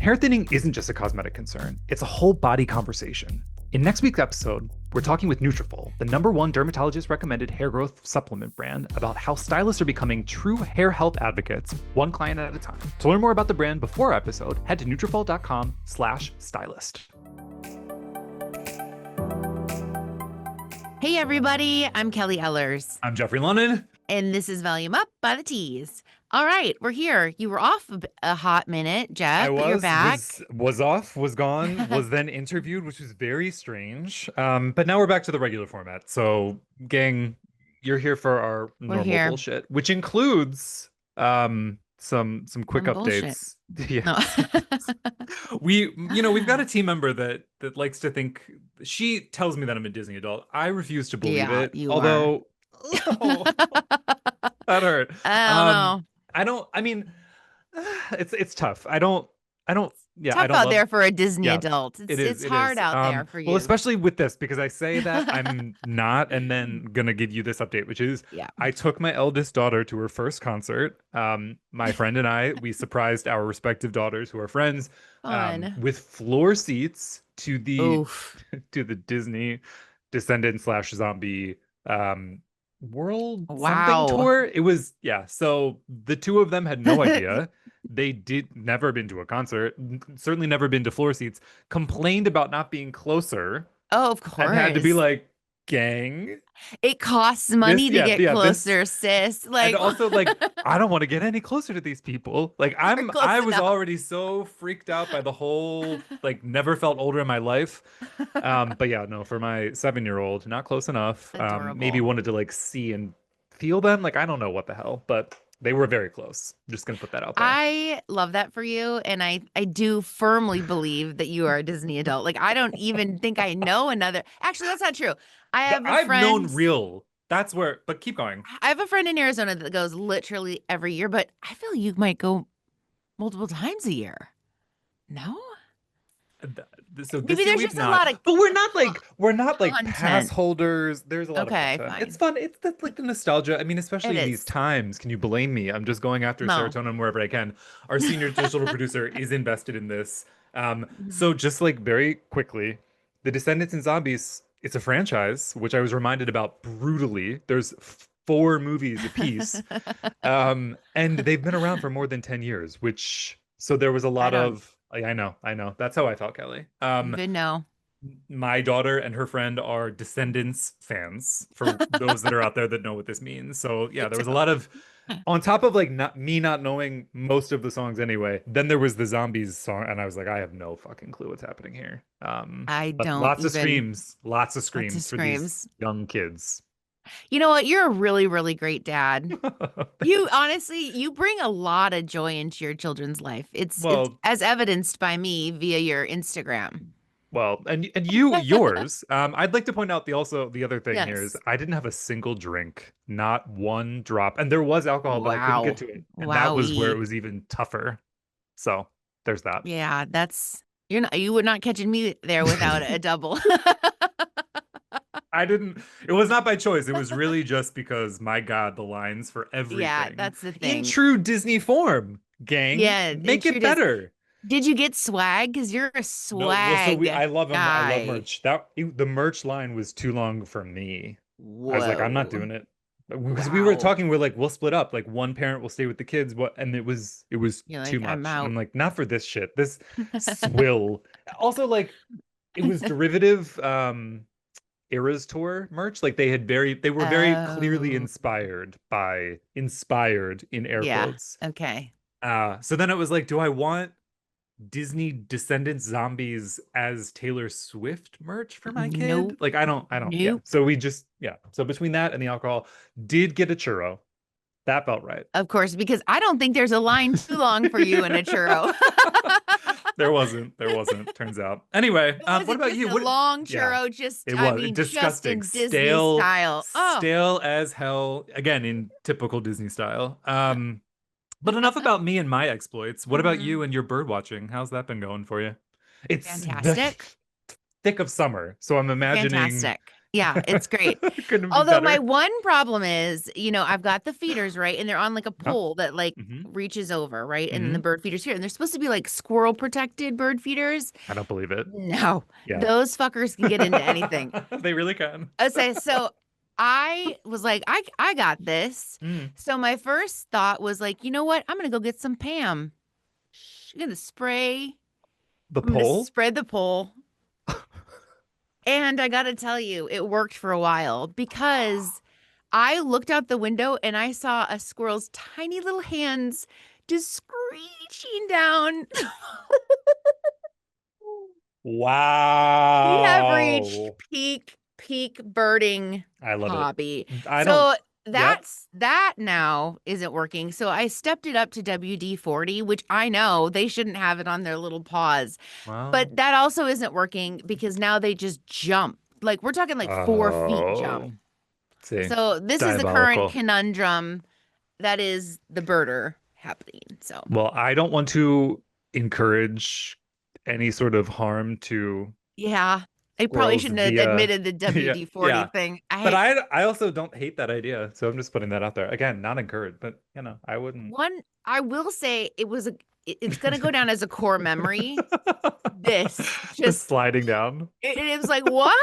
Hair thinning isn't just a cosmetic concern, it's a whole body conversation. In next week's episode, we're talking with Nutrafol, the #1 dermatologist recommended hair growth supplement brand, about how stylists are becoming true hair health advocates, one client at a time. To learn more about the brand before our episode, head to Nutrafol.com/stylist. Hey everybody, I'm Kelly Ellers. I'm Jeffrey London. And this is Volume Up by the Teas. All right, we're here. You were off a hot minute, Jeff, but you're back. Was off, was gone, was then interviewed, which was very strange. But now we're back to the regular format. So, gang, you're here for our normal bullshit, which includes some quick updates. Yeah. No. We've got a team member that likes to think. She tells me that I'm a Disney adult. I refuse to believe it. Although that hurt. I don't know. It's tough. I don't tough out there for a Disney adult. It's hard out there for you. Well, especially with this, because I say that I'm not, and then gonna give you this update, which is I took my eldest daughter to her first concert. My friend and we surprised our respective daughters who are friends with floor seats to the to the Disney Descendant/Zombie World something tour. It was so the two of them had no idea. They did never been to a concert, certainly never been to floor seats, complained about not being closer. Oh, of course. And had to be like, gang, it costs money to get closer, sis. Like, and also like, I don't want to get any closer to these people. Like I was already so freaked out by the whole, like, never felt older in my life. But yeah, no, for my 7-year-old, not close enough. Maybe wanted to like see and feel them. Like, I don't know what the hell, but they were very close. I'm just going to put that out there. I love that for you. And I do firmly believe that you are a Disney adult. Like, I don't even think I know another. Actually, that's not true. I've known real. That's where, but keep going. I have a friend in Arizona that goes literally every year, but I feel you might go multiple times a year. No? So maybe there's just a lot of, but we're not like pass holders. There's a lot of content. Fine. It's fun. It's like the nostalgia. I mean, especially in these times. Can you blame me? I'm just going after serotonin wherever I can. Our senior digital producer is invested in this. So just like very quickly, the Descendants and Zombies. It's a franchise, which I was reminded about brutally. There's 4 movies apiece, and they've been around for more than 10 years. So there was a lot of. I know. That's how I felt, Kelly. Good no. My daughter and her friend are Descendants fans, for those that are out there that know what this means. So yeah, there was a lot of, on top of like not knowing most of the songs anyway, then there was the Zombies song, and I was like, I have no fucking clue what's happening here. Lots of screams for these young kids. You know what? You're a really, really great dad. You bring a lot of joy into your children's life. It's as evidenced by me via your Instagram. Well, and yours. I'd like to point out the other thing here is I didn't have a single drink, not one drop, and there was alcohol, but I couldn't get to it, and that was where it was even tougher. So there's that. Yeah, you were not catching me there without a double. It was not by choice. It was really just because, my God, the lines for everything. Yeah, that's the thing. In true Disney form, gang. Yeah, make it better. Did you get swag? Because you're a swag I love him. guy. I love merch. The merch line was too long for me. Whoa. I was like, I'm not doing it. Because we were talking, we're like, we'll split up. Like, one parent will stay with the kids, and it was too much. I'm like, not for this shit. This swill. Also, like, it was derivative Eras Tour merch. Like, they were very clearly inspired in air quotes. Okay. So then it was like, do I want Disney Descendants Zombies as Taylor Swift merch for my kid? Nope. Like, I don't. Nope. Yeah. So we just So between that and the alcohol, did get a churro. That felt right. Of course, because I don't think there's a line too long for you in a churro. There wasn't. Turns out. Anyway, what about you? A long churro, disgusting, just in Disney style. Stale as hell. Again, in typical Disney style. But enough about me and my exploits. What about you and your bird watching? How's that been going for you? It's fantastic. The thick of summer, so I'm imagining. Fantastic. Yeah, it's great. Couldn't be Although my better. one problem is, I've got the feeders, right? And they're on like a Huh? pole that like Hmm. reaches over, right? And then Hmm. the bird feeders here. And they're supposed to be like squirrel protected bird feeders. I don't believe it. No, Yeah. those fuckers can get into anything. They really can. Okay, so I was like, I got this. Mm. So my first thought was like, you know what? I'm gonna go get some Pam. I'm gonna spray. The I'm gonna pole? spread the pole. And I gotta tell you, it worked for a while because I looked out the window and I saw a squirrel's tiny little hands just screeching down. We have reached Wow. peak birding I love it. hobby. I don't. So Yep. that now isn't working. So I stepped it up to WD-40, which I know they shouldn't have it on their little paws. Well. But that also isn't working because now they just jump. Like we're talking like 4 feet jump. Oh. See. So this is the current Diabolical. conundrum that is the birder happening. So Well, I don't want to encourage any sort of harm to yeah, I probably squirrels shouldn't have via admitted the yeah, WD-40 yeah. thing. But I also don't hate that idea. So I'm just putting that out there. Again, not encouraged, but I wouldn't. I will say it's gonna go down as a core memory. This Just just sliding down. it was like what?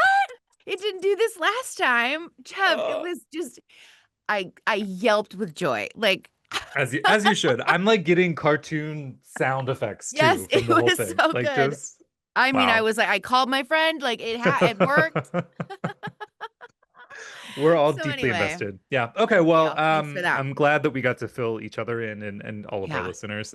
It didn't do this last time. Chubb, it Uh, was just I yelped with joy. Like as you should. I'm like getting cartoon sound effects yes, too from it the whole was thing. so Like good. just I mean, I wow. was like, I called my friend, like it worked. We're all So deeply anyway, invested. Yeah. Okay. there you Well, go. Thanks for that. I'm glad that we got to fill each other in and all of our Yeah. listeners.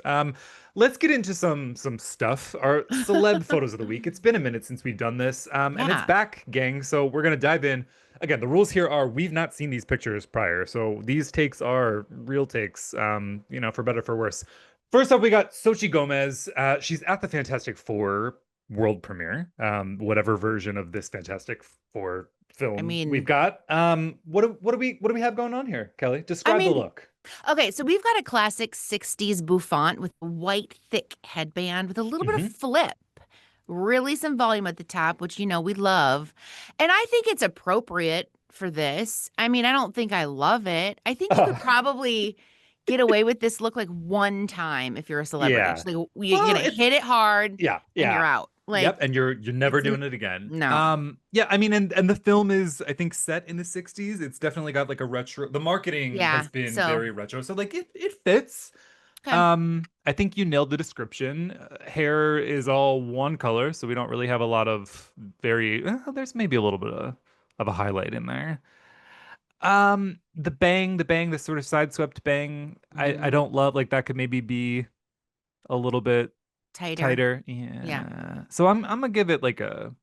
Let's get into some stuff. Our celeb photos of the week. It's been a minute since we've done this. And it's Yeah. back, gang. So we're gonna dive in. Again, the rules here are we've not seen these pictures prior, so these takes are real takes. For better for worse. First up, we got Xochitl Gomez. She's at the Fantastic Four world premiere, whatever version of this Fantastic Four I film we've mean, got. What do we have going on here, Kelly? I Describe the mean, look. okay, so we've got a classic 60s bouffant with a white thick headband with a little bit of Hmm. flip. Really some volume at the top, which we love. And I think it's appropriate for this. I mean, I don't think I love it. I think you could probably get away with this look like one time if you're a celebrity. Yeah. Just like you're Well, gonna it's hit it hard yeah, and you're yeah. out. Yep, Like and you're never it's doing it again. no. Yeah, I mean, and the film is, I think, set in the 60s. It's definitely got like a retro. The marketing Yeah. has been So very retro, so like it fits. okay. I think you nailed the description. Hair is all one color, so we don't really have a lot of there's maybe a little bit of a highlight in there. The bang, the sort of sideswept bang. I Mm, don't love like that could maybe be a little bit tighter. tighter. Yeah. Yeah. So I'm gonna give it like a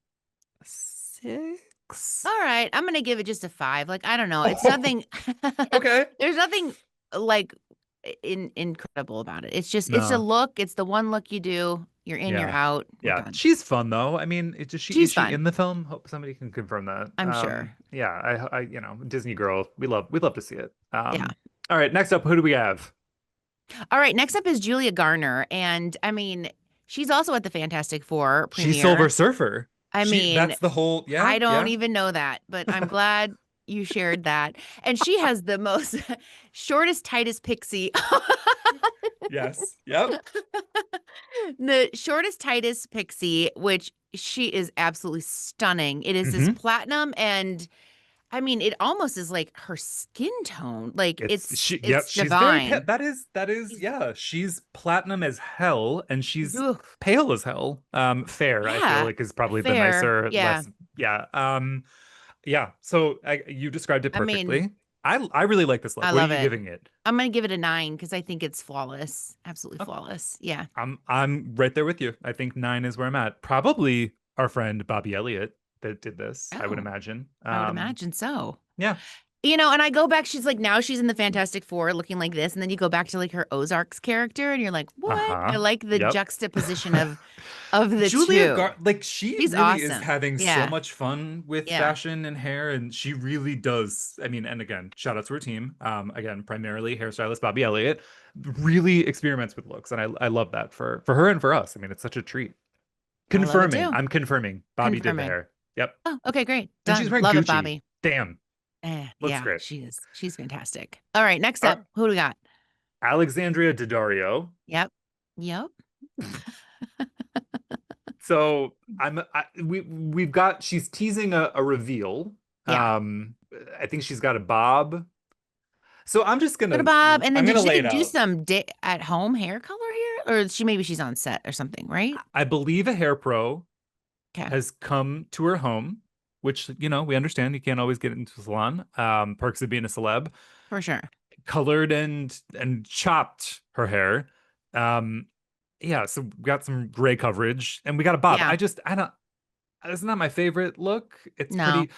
6. All right. I'm gonna give it just a 5. Like, I don't know. It's nothing Okay. there's nothing like incredible about it. It's a No. look. It's the one look you do. You're in, you're Yeah. out. We're Yeah. done. She's fun though. I mean, it just she is She's she fun. in the film? Hope somebody can confirm that. I'm sure. Yeah, I Disney girl. We love to see it. Yeah. All right, next up, who do we have? All right. Next up is Julia Garner. And I mean, she's also at the Fantastic Four She's Silver premiere. Surfer. I mean, That's the whole, I yeah, don't yeah. even know that, but I'm glad you shared that. And she has the most shortest, tightest pixie. Yes. Yep. The shortest, tightest pixie, which she is absolutely stunning. It is this Hmm. platinum, and I mean, it almost is like her skin tone. Like Yep, it's she's very divine. that is She's- yeah, she's platinum as hell and she's Ugh, pale as hell. Fair, I feel yeah, like is probably the fair. nicer, Yeah. less yeah. Yeah, so you described it I mean, perfectly. I really like this look. I What are love you it. giving it? I'm gonna give it a 9 because I think it's flawless. Absolutely Oh, flawless. Yeah. I'm right there with you. I think 9 is where I'm at. Probably our friend Bobby Elliott that did this, I would Oh, imagine. I would imagine so. Yeah. And I go back, she's like, now she's in the Fantastic Four looking like this. And then you go back to like her Ozarks character and you're like, what? I Uh-huh. like the Yep. juxtaposition of the Julia two. like she She's really is awesome. having so Yeah. much fun with Yeah. fashion and hair, and she really does. I mean, and again, shout out to her team. Again, primarily hairstylist Bobby Elliott really experiments with looks, and I love that for her and for us. I mean, it's such a treat. I love it Confirming, too. I'm confirming. Bobby did the Confirming. hair. Yep. Oh, okay, great. And she's Done. wearing Love it, Gucci. Bobby. Damn. Looks Yeah, great. she is. She's fantastic. All right, next Uh, up, who do we got? Alexandria Daddario. Yep. Yep. So we've got she's teasing a reveal. Yeah. Um, I think she's got a bob. So Go to Bob. And then I'm did gonna she lay it do out. some at home hair color here? Or maybe she's on set or something, right? I believe a hair pro Okay. has come to her home, which we understand you can't always get into the salon. Perks of being a celeb. For sure. Colored and chopped her hair. Um, yeah, so we got some gray coverage and we got a bob. Yeah. I don't It's not my favorite look. It's No. pretty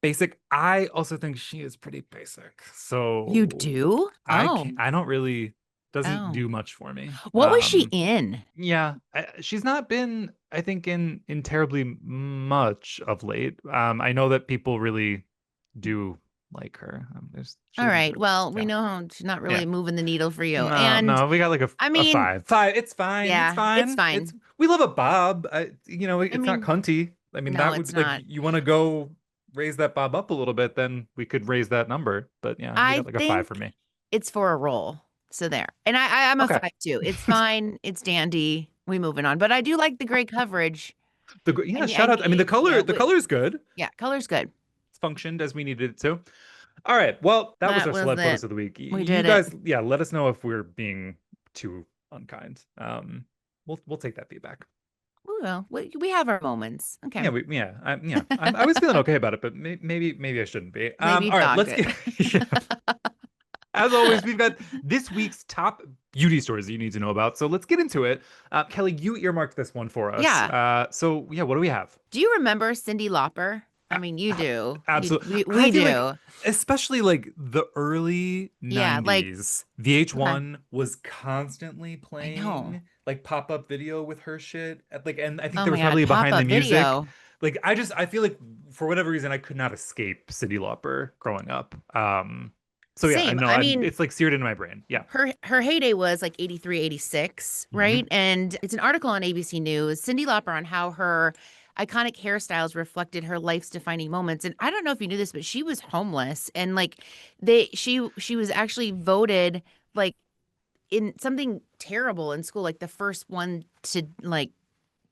basic. I also think she is pretty basic. You So do? Oh. I don't really doesn't Oh. do much for me. What was she in? Yeah, she's not been, I think, in terribly much of late. I know that people really do like her. She All doesn't right. really, Well, we yeah, know she's not yeah. really moving the needle for you. No, And no, we got like I a mean, five. Five. It's fine. It's yeah, it's fine. fine. We love a bob. I It's not mean, cunty. I mean, no, that it's would like not. you want to go raise that bob up a little bit, then we could raise that number. But yeah, we got I like a five think for me. it's for a role. So there. And I'm a Okay. 5 too. It's fine. It's dandy. We moving on. But I do like the gray coverage. Yeah, And shout out. I mean, the color's good. yeah, color's good. It's functioned as we needed it to. All right. Well, that was That our was celeb it. photos of the week. We You did it. guys, yeah, let us know if we're being too unkind. We'll take that feedback. Well, we have our moments. Okay. I was feeling okay about it, but maybe I shouldn't be. Maybe you All right, dogged let's it. get. Yeah. As always, we've got this week's top beauty stories that you need to know about. So let's get into it. Kelly, you earmarked this one for us. Yeah. So yeah, what do we have? Do you remember Cyndi Lauper? I mean, you do. Absolutely. I We feel like, do. especially like the early Yeah, like 90s, okay. VH1 was constantly I know. playing like pop-up video with her shit. And I think Oh there my was God, probably behind the pop-up music. video. Like I feel like for whatever reason I could not escape Cyndi Lauper growing up. So yeah, I Same. know I mean, it's like seared into my brain. Yeah. her heyday was like 83, 86, Hmm. right? And it's an article on ABC News, Cyndi Lauper, on how her iconic hairstyles reflected her life's defining moments. And I don't know if you knew this, but she was homeless, and like she was actually voted like in something terrible in school, like the first one to like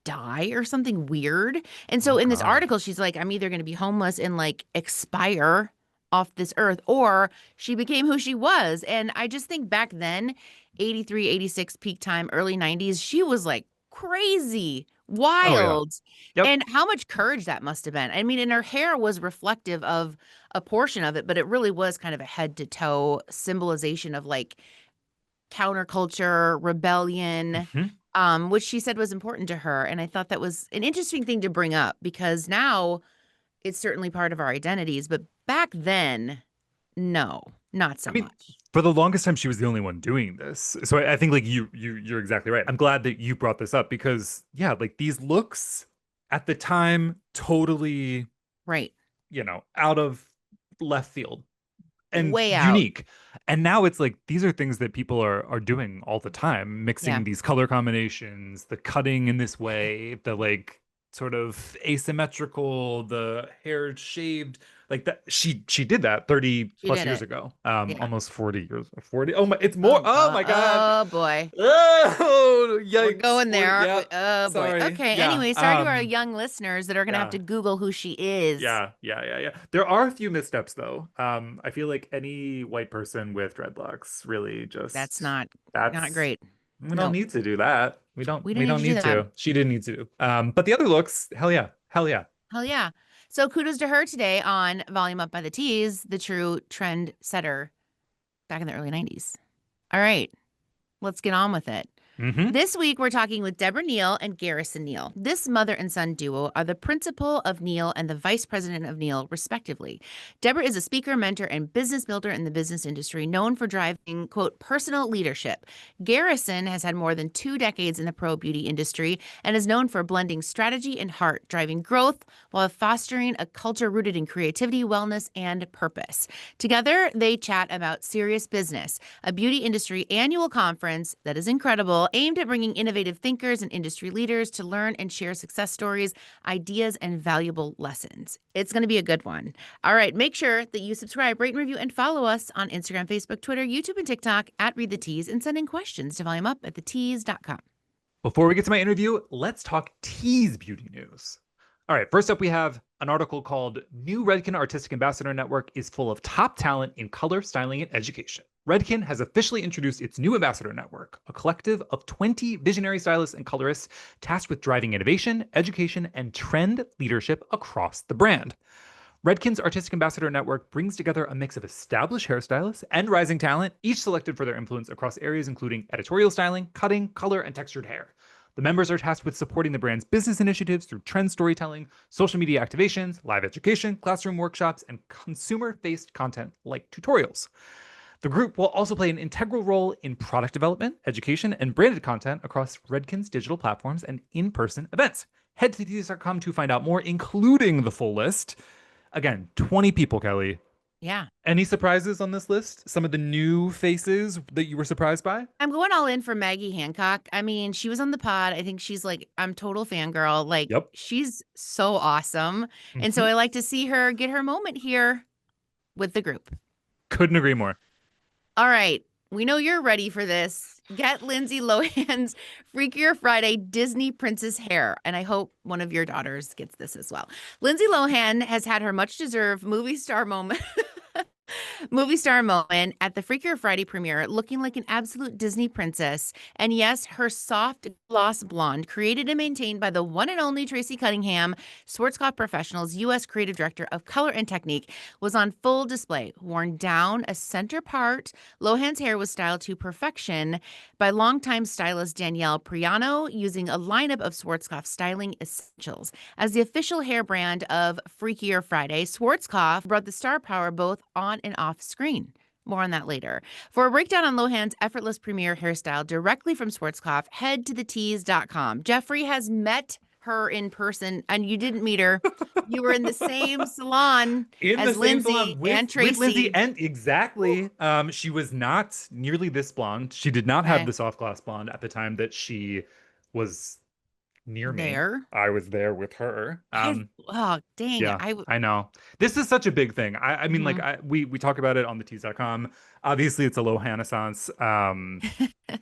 die or something weird. And so Oh in this God. article, she's like, I'm either going to be homeless and like expire off this earth, or she became who she was. And I just think back then, 83, 86 peak time, early 90s, she was like crazy, Oh yeah. wild. Yep. And how much courage that must have been. I mean, and her hair was reflective of a portion of it, but it really was kind of a head to toe symbolization of like counterculture, rebellion, Hmm. which she said was important to her. And I thought that was an interesting thing to bring up because now it's certainly part of our identities. But back then, no, not I so mean, much. for the longest time, she was the only one doing this. So I think like you're exactly right. I'm glad that you brought this up because yeah, like these looks at the time totally, Right. out of left field and Way out. unique. And now it's like these are things that people are doing all the time, Yeah. mixing these color combinations, the cutting in this way, the like sort of asymmetrical, the hair shaved like that. She did that 30 She plus did years it. ago. Yeah. Almost 40 years. 40. Oh my, it's more. Oh Oh God. my God. Oh boy. Oh, We're yikes. going 40. there, aren't Yeah. we? Oh boy. Sorry. Okay. Yeah. Anyway, sorry to our young listeners that are gonna have Yeah. to Google who she is. Yeah. There are a few missteps though. I feel like any white person with dreadlocks really That's just not that's great. we don't No, need to do that. we We didn't need don't to do need that. to. She didn't need to. But the other looks, hell yeah. Hell yeah. Hell yeah. So kudos to her today on Volume Up by the Tees, the true trend setter back in the early 90s. All right, let's get on with it. Mm-hmm. This week, we're talking with Debra Neill and Garrison Neill. This mother and son duo are the principal of Neill and the vice president of Neill, respectively. Debra is a speaker, mentor, and business builder in the business industry, known for driving, quote, personal leadership. Garrison has had more than 2 decades in the pro beauty industry and is known for blending strategy and heart, driving growth while fostering a culture rooted in creativity, wellness, and purpose. Together, they chat about Serious Business, a beauty industry annual conference that is incredible article aimed at bringing innovative thinkers and industry leaders to learn and share success stories, ideas, and valuable lessons. It's going to be a good one. All right, make sure that you subscribe, rate, and review, and follow us on Instagram, Facebook, Twitter, YouTube, and TikTok at Read the Tease, and send in questions to volumeup@thetease.com. Before we get to my interview, let's talk tease beauty news. All right, first up, we have an article called New Redken Artistic Ambassador Network is full of top talent in color, styling, and education. Redken has officially introduced its new ambassador network, a collective of 20 visionary stylists and colorists tasked with driving innovation, education, and trend leadership across the brand. Redken's Artistic Ambassador Network brings together a mix of established hairstylists and rising talent, each selected for their influence across areas including editorial styling, cutting, color, and textured hair. The members are tasked with supporting the brand's business initiatives through trend storytelling, social media activations, live education, classroom workshops, and consumer-faced content like tutorials. The group will also play an integral role in product development, education, and branded content across Redken's digital platforms and in-person events. Head to thetease.com to find out more, including the full list. Again, 20 people, Kelly. Yeah. Any surprises on this list? Some of the new faces that you were surprised by? I'm going all in for Maggie Hancock. I mean, she was on the pod. I think she's like, I'm total fangirl. Like, Yep. she's so awesome. And so I like to see her get her moment here with the group. Couldn't agree more. All right. We know you're ready for this. Get Lindsay Lohan's Freakier Friday Disney Princess hair. And I hope one of your daughters gets this as well. Lindsay Lohan has had her much deserved movie star moment at the Freakier Friday premiere, looking like an absolute Disney princess. And yes, her soft gloss blonde, created and maintained by the one and only Tracy Cunningham, Schwarzkopf Professionals U.S. Creative Director of Color and Technique, was on full display. Worn down a center part, Lohan's hair was styled to perfection by longtime stylist Danielle Priano, using a lineup of Schwarzkopf styling essentials. As the official hair brand of Freakier Friday, Schwarzkopf brought the star power both on and off screen. More on that later. For a breakdown on Lohan's effortless premiere hairstyle directly from Schwarzkopf, head to thetease.com. Jeffrey has met her in person, and you didn't meet her. You were in the same salon as Lindsay and Tracy. With Lindsay, and exactly. She was not nearly this blonde. She did not have the soft gloss blonde at the time that she was near me. I was there with her. Oh, dang. Yeah, I know. This is such a big thing. I mean, like, we talk about it on thetease.com. Obviously, it's a Lohan-essence.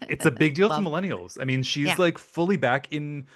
It's a big deal to millennials. I mean, she's like fully back in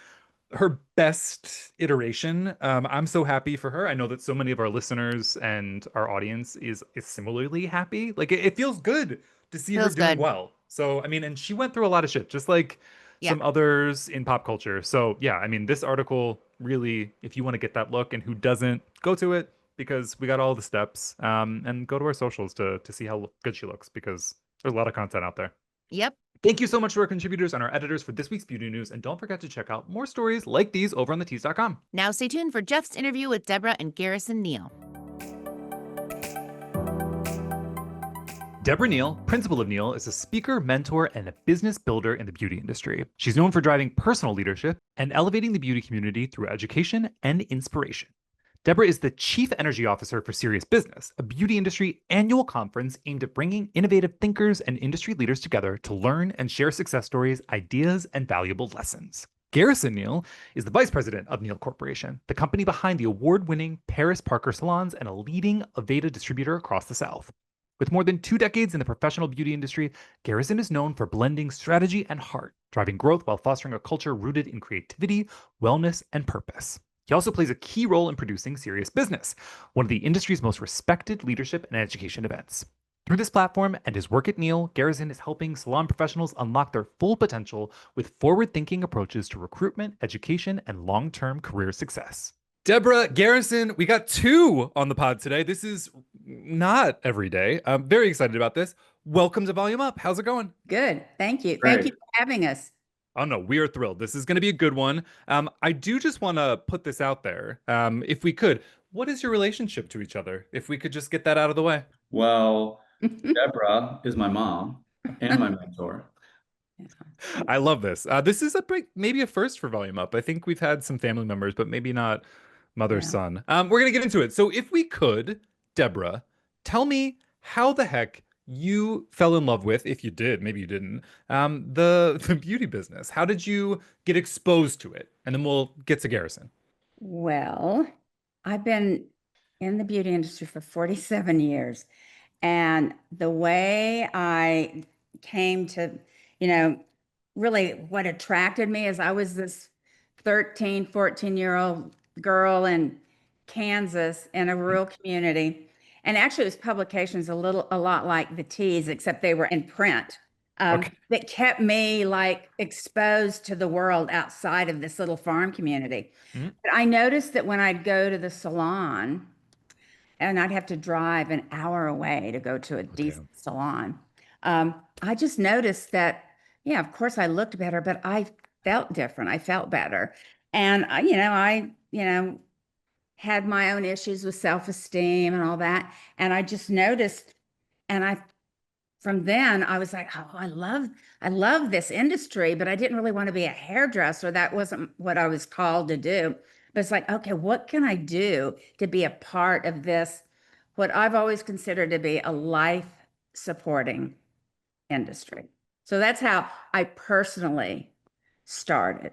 her best iteration. I'm so happy for her. I know that so many of our listeners and our audience is similarly happy. Like, it feels good to see her doing well. So, I mean, and she went through a lot of shit, just like some others in pop culture. So yeah, I mean, this article really, if you want to get that look, and who doesn't, go to it, because we got all the steps, and go to our socials to see how good she looks, because there's a lot of content out there. Yep. Thank you so much to our contributors and our editors for this week's beauty news. And don't forget to check out more stories like these over on thetease.com. Now stay tuned for Jeff's interview with Debra and Garrison Neill. Debra Neill, principal of Neill, is a speaker, mentor, and a business builder in the beauty industry. She's known for driving personal leadership and elevating the beauty community through education and inspiration. Debra is the Chief Energy Officer for Serious Business, a beauty industry annual conference aimed at bringing innovative thinkers and industry leaders together to learn and share success stories, ideas, and valuable lessons. Garrison Neill is the Vice President of Neill Corporation, the company behind the award-winning Paris Parker Salons and a leading Aveda distributor across the South. With more than 2 decades in the professional beauty industry, Garrison is known for blending strategy and heart, driving growth while fostering a culture rooted in creativity, wellness, and purpose. He also plays a key role in producing Serious Business, one of the industry's most respected leadership and education events. Through this platform and his work at Neill, Garrison is helping salon professionals unlock their full potential with forward-thinking approaches to recruitment, education, and long-term career success. Debra, Garrison, we got 2 on the pod today. This is not every day. I'm very excited about this. Welcome to Volume Up. How's it going? Good. Thank you. Great. Thank you for having us. Oh, no, we are thrilled. This is going to be a good one. I do just want to put this out there. If we could, what is your relationship to each other? If we could just get that out of the way. Well, Debra is my mom and my mentor. I love this. This is maybe a first for Volume Up. I think we've had some family members, but maybe not mother-son. We're going to get into it. So if we could, Debra, tell me how the heck you fell in love with, if you did, maybe you didn't, the beauty business. How did you get exposed to it? And then we'll get to Garrison. Well, I've been in the beauty industry for 47 years. And the way I came to, you know, really what attracted me is I was this 13, 14-year-old girl in Kansas in a rural community. And actually, it was publications a lot like the Tees, except they were in print. Okay. That kept me like exposed to the world outside of this little farm community. Mhm. But I noticed that when I'd go to the salon, and I'd have to drive an hour away to go to a Oh, decent damn. salon. I just noticed that, yeah, of course I looked better, but I felt different. I felt better. And I had my own issues with self-esteem and all that. And I just noticed, and from then I was like, oh, I love this industry, but I didn't really want to be a hairdresser. That wasn't what I was called to do. But it's like, okay, what can I do to be a part of this, what I've always considered to be a life supporting industry? So that's how I personally started.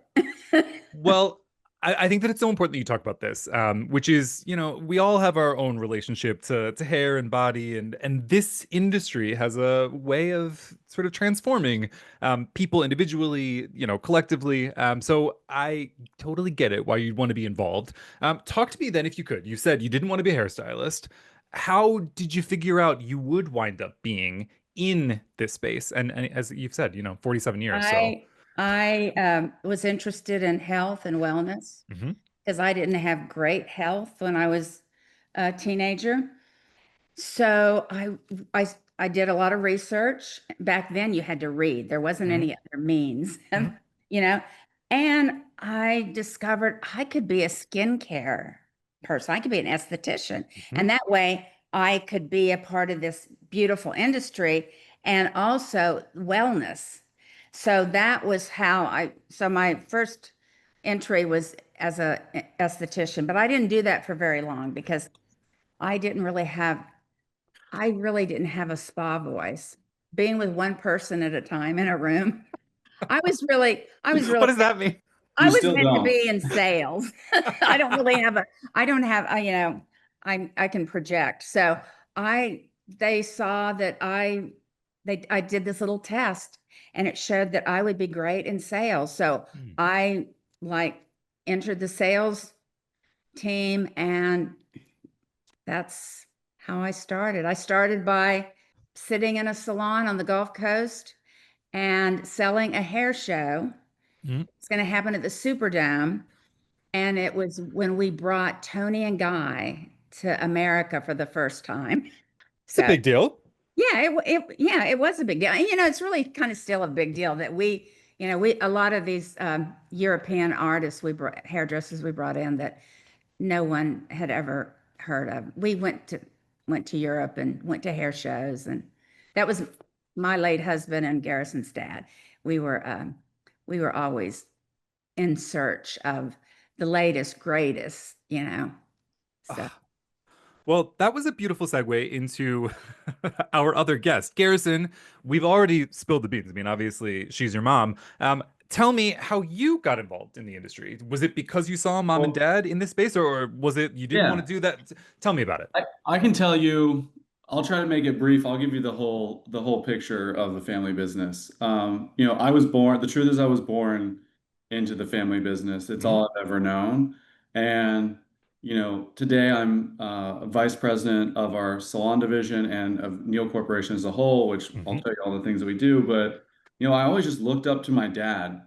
Well, I think that it's so important that you talk about this, which is, we all have our own relationship to hair and body, and this industry has a way of sort of transforming people individually, collectively. So I totally get it why you'd want to be involved. Talk to me then, if you could. You said you didn't want to be a hairstylist. How did you figure out you would wind up being in this space? And as you've said, 47 years. So. I was interested in health and wellness Mhm. because I didn't have great health when I was a teenager. So I did a lot of research. Back then you had to read. There wasn't Mhm. any other means, Mhm. you know. And I discovered I could be a skincare person. I could be an esthetician. Mhm. And that way I could be a part of this beautiful industry and also wellness. So that was how so my first entry was as a esthetician, but I didn't do that for very long because I didn't really have I really didn't have a spa voice. Being with one person at a time in a room, I was What really, does that mean? I You was still meant to don't. be in sales. I don't really have I don't have, I can project. So I, they saw that I did this little test and it showed that I would be great in sales. So Mm. I like entered the sales team and that's how I started. I started by sitting in a salon on the Gulf Coast and selling a hair show. Mhm. It's going to happen at the Superdome. And it was when we brought Tony and Guy to America for the first time. It's a So big deal. yeah, yeah, it was a big deal. And, it's really kind of still a big deal that we a lot of these European artists hairdressers we brought in that no one had ever heard of. We went to Europe and went to hair shows, and that was my late husband and Garrison's dad. We were we were always in search of the latest, greatest. So Ah, well, that was a beautiful segue into our other guest, Garrison. We've already spilled the beans. I mean, obviously, she's your mom. Tell me how you got involved in the industry. Was it because you saw mom and Well, dad in this space, or was it you didn't want to yeah. do that? Tell me about it. I can tell you, I'll try to make it brief. I'll give you the whole picture of the family business. I was born, the truth is I was born into the family business. It's Mhm. all I've ever known. And, today I'm vice president of our salon division and of Neil Corporation as a whole, which I'll Mhm. tell you all the things that we do. But, I always just looked up to my dad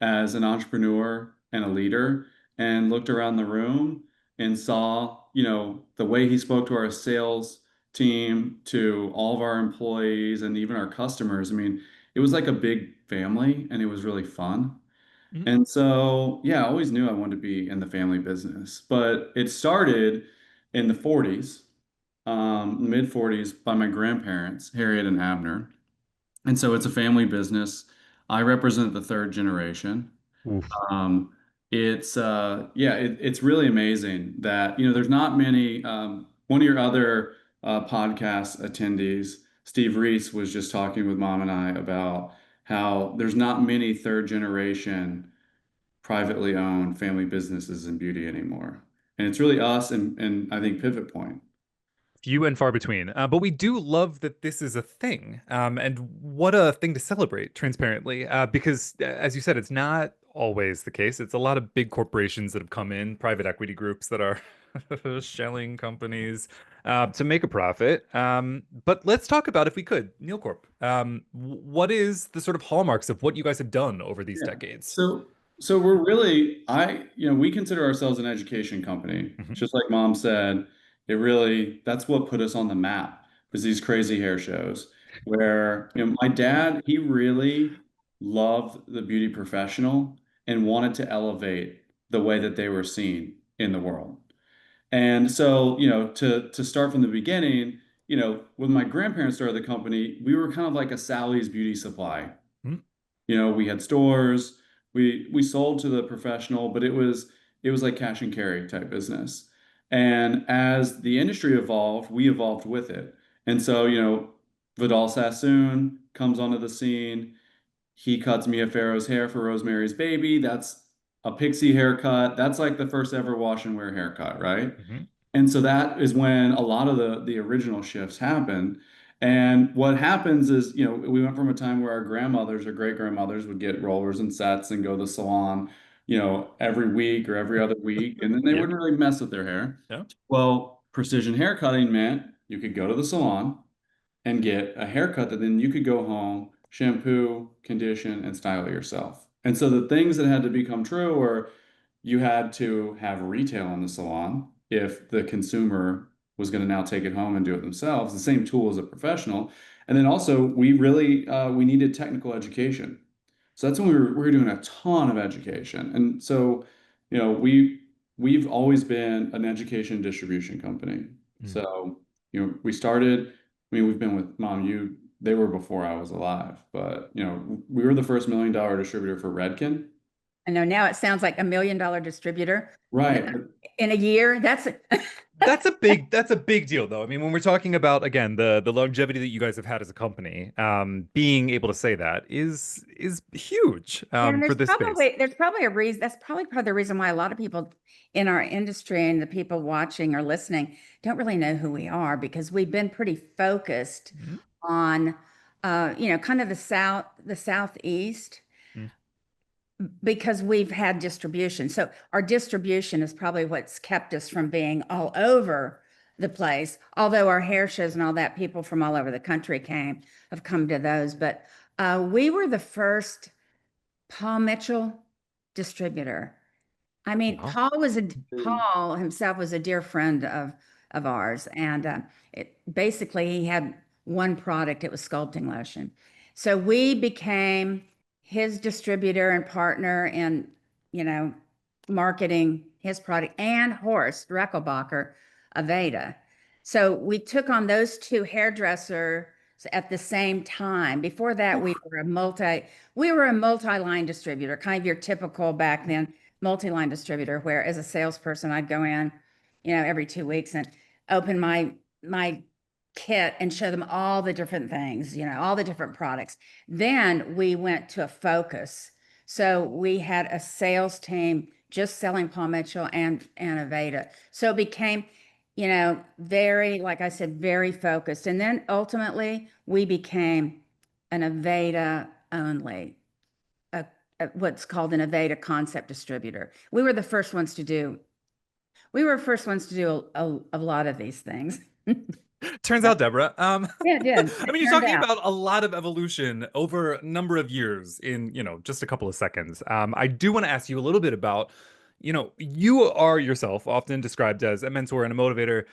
as an entrepreneur and a leader and looked around the room and saw, the way he spoke to our sales team, to all of our employees, and even our customers. I mean, it was like a big family and it was really fun. Mhm. And so, yeah, I always knew I wanted to be in the family business, but it started in the 40s, mid 40s, by my grandparents, Harriet and Abner. And so it's a family business. I represent the third generation. Oof. Um, it's really amazing that there's not many one of your other podcast attendees Steve Reese was just talking with mom and I about how there's not many third generation privately owned family businesses in beauty anymore. And it's really us and I think Pivot Point. Few and far between. But we do love that this is a thing. And what a thing to celebrate, transparently. Because, as you said, it's not always the case. It's a lot of big corporations that have come in, private equity groups that are shelling companies to make a profit. But let's talk about, if we could, Neill Corp. What is the sort of hallmarks of what you guys have done over these Yeah. decades? So we're really, we consider ourselves an education company. Mhm. Just like mom said, that's what put us on the map, was these crazy hair shows where, my dad, he really loved the beauty professional and wanted to elevate the way that they were seen in the world. And so, to start from the beginning, when my grandparents started the company, we were kind of like a Sally's Beauty Supply. Mhm. We had stores, we sold to the professional, but it was like cash and carry type business. And as the industry evolved, we evolved with it. And so, Vidal Sassoon comes onto the scene. He cuts Mia Farrow's hair for Rosemary's Baby. That's a pixie haircut. That's like the first ever wash and wear haircut, right? Mhm. And so that is when a lot of the original shifts happen. And what happens is, we went from a time where our grandmothers or great grandmothers would get rollers and sets and go to the salon, every week or every other week, and then they Yeah. wouldn't really mess with their hair. Yeah. Well, precision haircutting meant you could go to the salon and get a haircut that then you could go home, shampoo, condition, and style it yourself. And so the things that had to become true were you had to have retail in the salon if the consumer was going to now take it home and do it themselves, the same tool as a professional. And then also we really we needed technical education. So that's when we were doing a ton of education. And so, we've always been an education distribution company. Mm. So, we started, we've been with mom, they were before I was alive, but we were the first $1 million distributor for Redken. I know now it sounds like $1 million distributor Right. in a year. That's That's a big deal, though. I mean, when we're talking about, again, the longevity that you guys have had as a company, being able to say that is huge and for this space. there's probably a reason. That's probably part of the reason why a lot of people in our industry and the people watching or listening don't really know who we are, because we've been pretty focused Mhm. on kind of the southeast, Mm. because we've had distribution. So our distribution is probably what's kept us from being all over the place. Although our hair shows and all that, people from all over the country have come to those. But we were the first Paul Mitchell distributor. I mean, Wow. Paul himself was a dear friend of ours, and basically he had one product. It was sculpting lotion. So we became his distributor and partner in, marketing his product, and Horst Reckelbacher, Aveda. So we took on those two hairdressers at the same time. Before that, we were a multi-line distributor, kind of your typical back then multi-line distributor, where as a salesperson, I'd go in, every 2 weeks and open my kit and show them all the different things, all the different products. Then we went to a focus. So we had a sales team just selling Paul Mitchell and Aveda. So it became, very, like I said, very focused. And then ultimately we became an Aveda only, what's called an Aveda concept distributor. We were first ones to do a lot of these things. Turns out, Deborah. Yeah, it did. I mean, you're talking about a lot of evolution over a number of years in, just a couple of seconds. I do want to ask you a little bit about, you are yourself often described as a mentor and a motivator.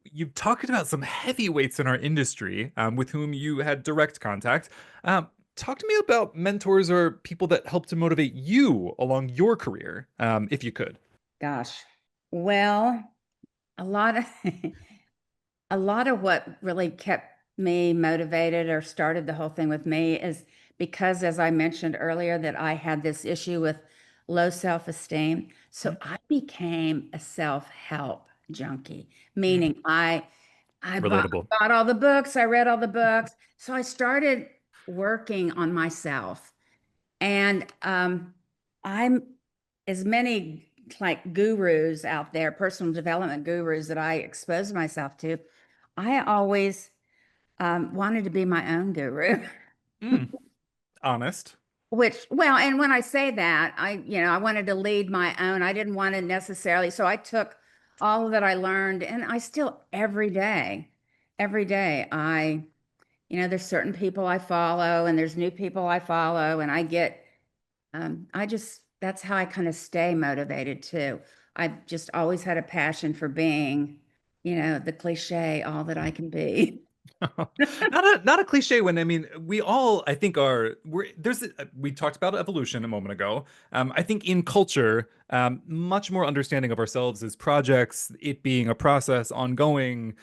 You've talked about some heavyweights in our industry with whom you had direct contact. Talk to me about mentors or people that helped to motivate you along your career, if you could. Gosh, well, a lot of a lot of what really kept me motivated or started the whole thing with me is because, as I mentioned earlier, that I had this issue with low self-esteem. So I became a self-help junkie, meaning I I Relatable. bought all the books, I read all the books. So I started working on myself. And I'm as many like gurus out there, personal development gurus that I expose myself to. I always wanted to be my own guru. Mm, honest. Which, well, and when I say that, I wanted to lead my own. I didn't want to necessarily. So I took all that I learned, and I still every day, there's certain people I follow, and there's new people I follow, and that's how I kind of stay motivated too. I've just always had a passion for being, the cliche, all that I can be. Not a cliche when I mean we all I think we talked about evolution a moment ago. I think in culture, much more understanding of ourselves as projects, it being a process, ongoing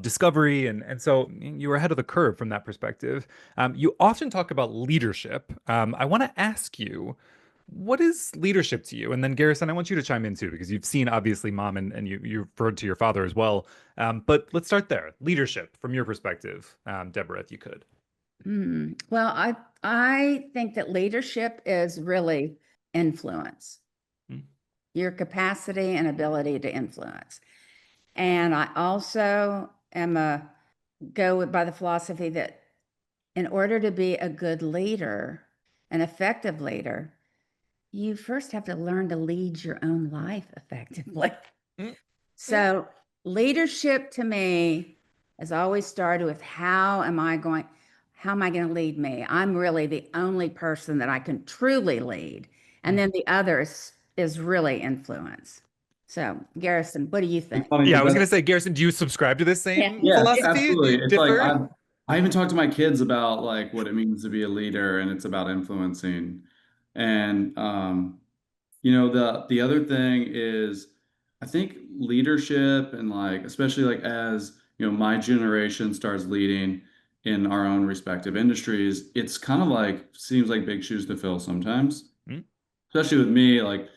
discovery, and so you were ahead of the curve from that perspective. You often talk about leadership. I want to ask you, what is leadership to you? And then Garrison, I want you to chime in too, because you've seen obviously mom and you referred to your father as well. But let's start there. Leadership from your perspective, Deborah, if you could. Well, I think that leadership is really influence, your capacity and ability to influence. And I also go by the philosophy that in order to be a good leader, an effective leader, you first have to learn to lead your own life effectively. So leadership to me has always started with how am I going to lead me? I'm really the only person that I can truly lead. And then the others is really influence. So Garrison, what do you think? Yeah, I was gonna say, Garrison, do you subscribe to this same Yes, philosophy? Do you absolutely. It's like differ? I even talk to my kids about like what it means to be a leader, and it's about influencing. And the other thing is I think leadership and like especially like as my generation starts leading in our own respective industries, it's kind of like seems like big shoes to fill sometimes. Mm, Especially with me, like,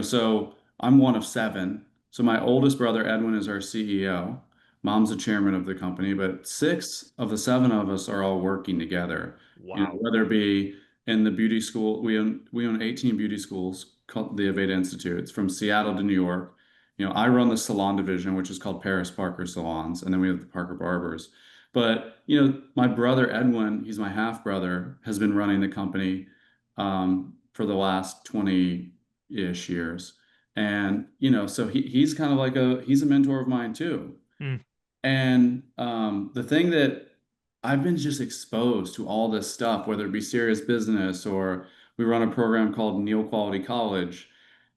so I'm one of seven. So my oldest brother, Edwin, is our CEO. Mom's the chairman of the company, but six of the seven of us are all working together. wow. Whether it be in the beauty school, we own 18 beauty schools called the Aveda Institutes from Seattle to New York. I run the salon division, which is called Paris Parker Salons, and then we have the Parker Barbers. But, my brother Edwin, he's my half brother, has been running the company for the last 20-ish years. And, so he's kind of like he's a mentor of mine too. Mm, And the thing that I've been just exposed to all this stuff, whether it be serious business or we run a program called Neill Quality College.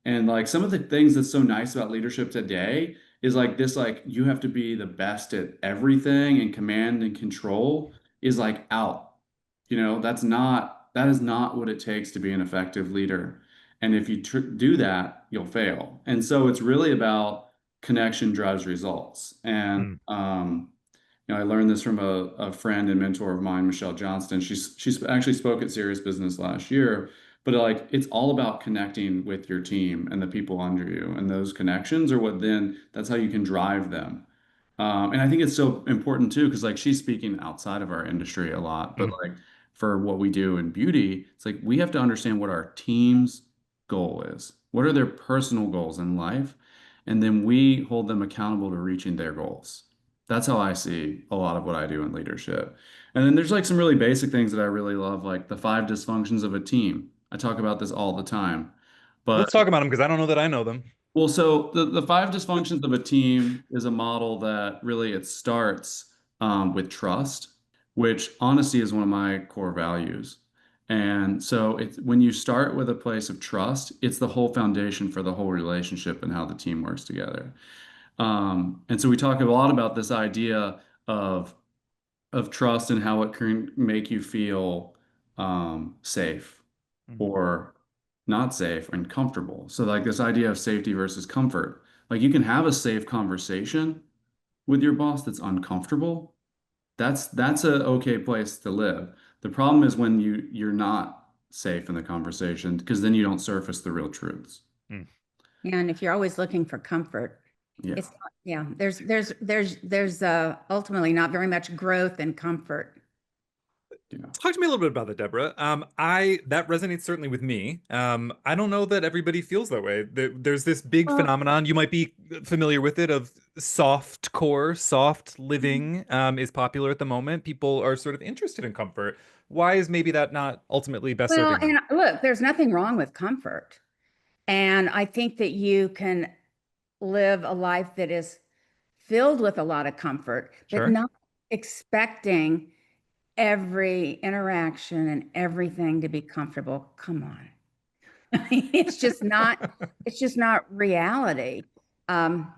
And like some of the things that's so nice about leadership today is like this, like you have to be the best at everything and command and control is like out. That is not what it takes to be an effective leader. And if you do that, you'll fail. And so it's really about connection drives results. And mm, I learned this from a friend and mentor of mine, Michelle Johnston. She's actually spoke at Serious Business last year, but like it's all about connecting with your team and the people under you, and those connections are that's how you can drive them. And I think it's so important too, because like she's speaking outside of our industry a lot, but mm, like for what we do in beauty, it's like we have to understand what our team's goal is. What are their personal goals in life? And then we hold them accountable to reaching their goals. That's how I see a lot of what I do in leadership. And then there's like some really basic things that I really love, like the five dysfunctions of a team. I talk about this all the time. But let's talk about them because I don't know that I know them. well, so the five dysfunctions of a team is a model that really it starts with trust, which honesty is one of my core values. And so it's when you start with a place of trust, it's the whole foundation for the whole relationship and how the team works together. And so we talk a lot about this idea of trust and how it can make you feel safe Mm, or not safe and comfortable. So like this idea of safety versus comfort. Like you can have a safe conversation with your boss that's uncomfortable. That's a okay place to live. The problem is when you're not safe in the conversation because then you don't surface the real truths. mm. Yeah, and if you're always looking for comfort, Yeah. It's yeah. There's ultimately not very much growth and comfort. Yeah. Talk to me a little bit about that, Deborah. That resonates certainly with me. I don't know that everybody feels that way. There's this big Well, phenomenon, you might be familiar with it, of soft core, soft living, is popular at the moment. People are sort of interested in comfort. Why is maybe that not ultimately best well, serving them? and look, there's nothing wrong with comfort. And I think that you can live a life that is filled with a lot of comfort, but Sure. not expecting every interaction and everything to be comfortable. Come on. It's just not reality. Um,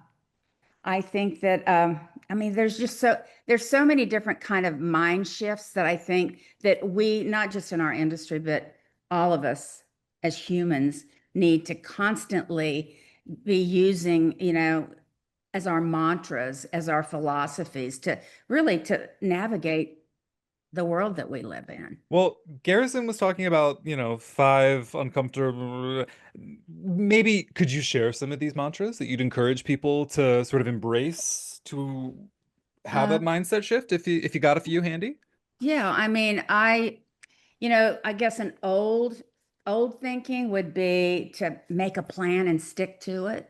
I think that I mean there's so many different kind of mind shifts that I think that we, not just in our industry, but all of us as humans need to constantly be using, as our mantras, as our philosophies to really to navigate the world that we live in. Well, Garrison was talking about, 5 uncomfortable. Maybe could you share some of these mantras that you'd encourage people to sort of embrace to have Uh, a mindset shift if you got a few handy? yeah, I mean, I guess an old thinking would be to make a plan and stick to it.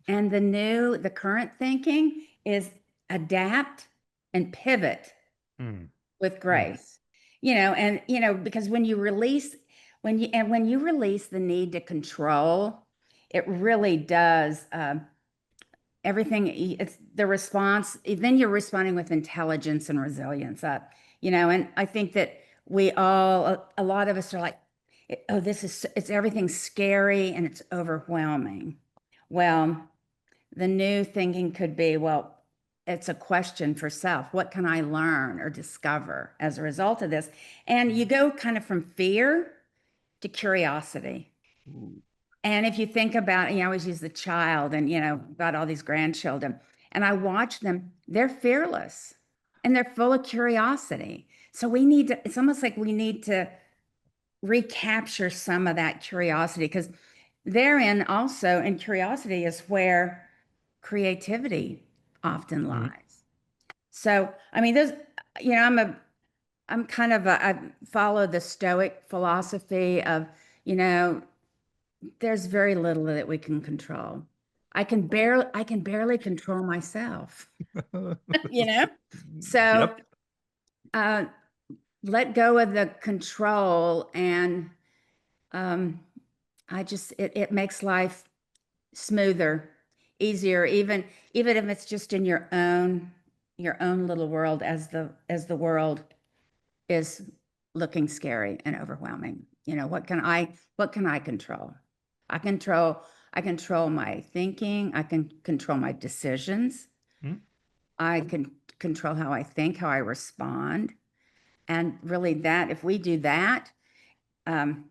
And the current thinking is adapt and pivot Hmm. with Hmm. grace. Because when you release the need to control, it really does everything. It's the response. Then you're responding with intelligence and resilience. And I think that a lot of us are like, oh, it's everything's scary and it's overwhelming. Well, the new thinking could be, well, it's a question for self. What can I learn or discover as a result of this? And you go kind of from fear to curiosity. Ooh. And if you think about, I always use the child and, got all these grandchildren, and I watch them, they're fearless and they're full of curiosity. So it's almost like we need to recapture some of that curiosity because therein also, and curiosity is where creativity often Mhm. lies. So, I mean, I'm kind of I follow the Stoic philosophy of, you know, there's very little that we can control. I can barely control myself, you know? So, Yep. uh, let go of the control and um, it makes life smoother, easier, even if it's just in your own little world as the world is looking scary and overwhelming. What can I control? I control I control my thinking, I can control my decisions, Mhm. I can control how I think, how I respond. And really that if we do that, um,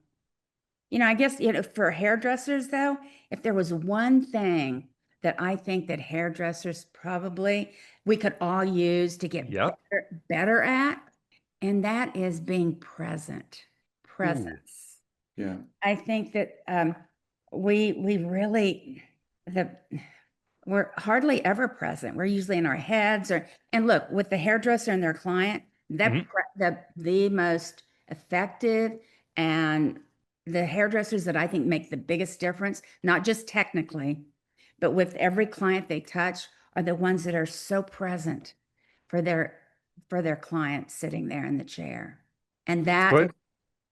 I guess, for hairdressers though, if there was one thing that I think that hairdressers probably we could all use to get Yep. better at, and that is being present. Ooh. Presence. Yeah. I think that we really the we're hardly ever present. We're usually in our heads and look, with the hairdresser and their client, Mhm. the most effective and the hairdressers that I think make the biggest difference, not just technically, but with every client they touch, are the ones that are so present for their client sitting there in the chair. And So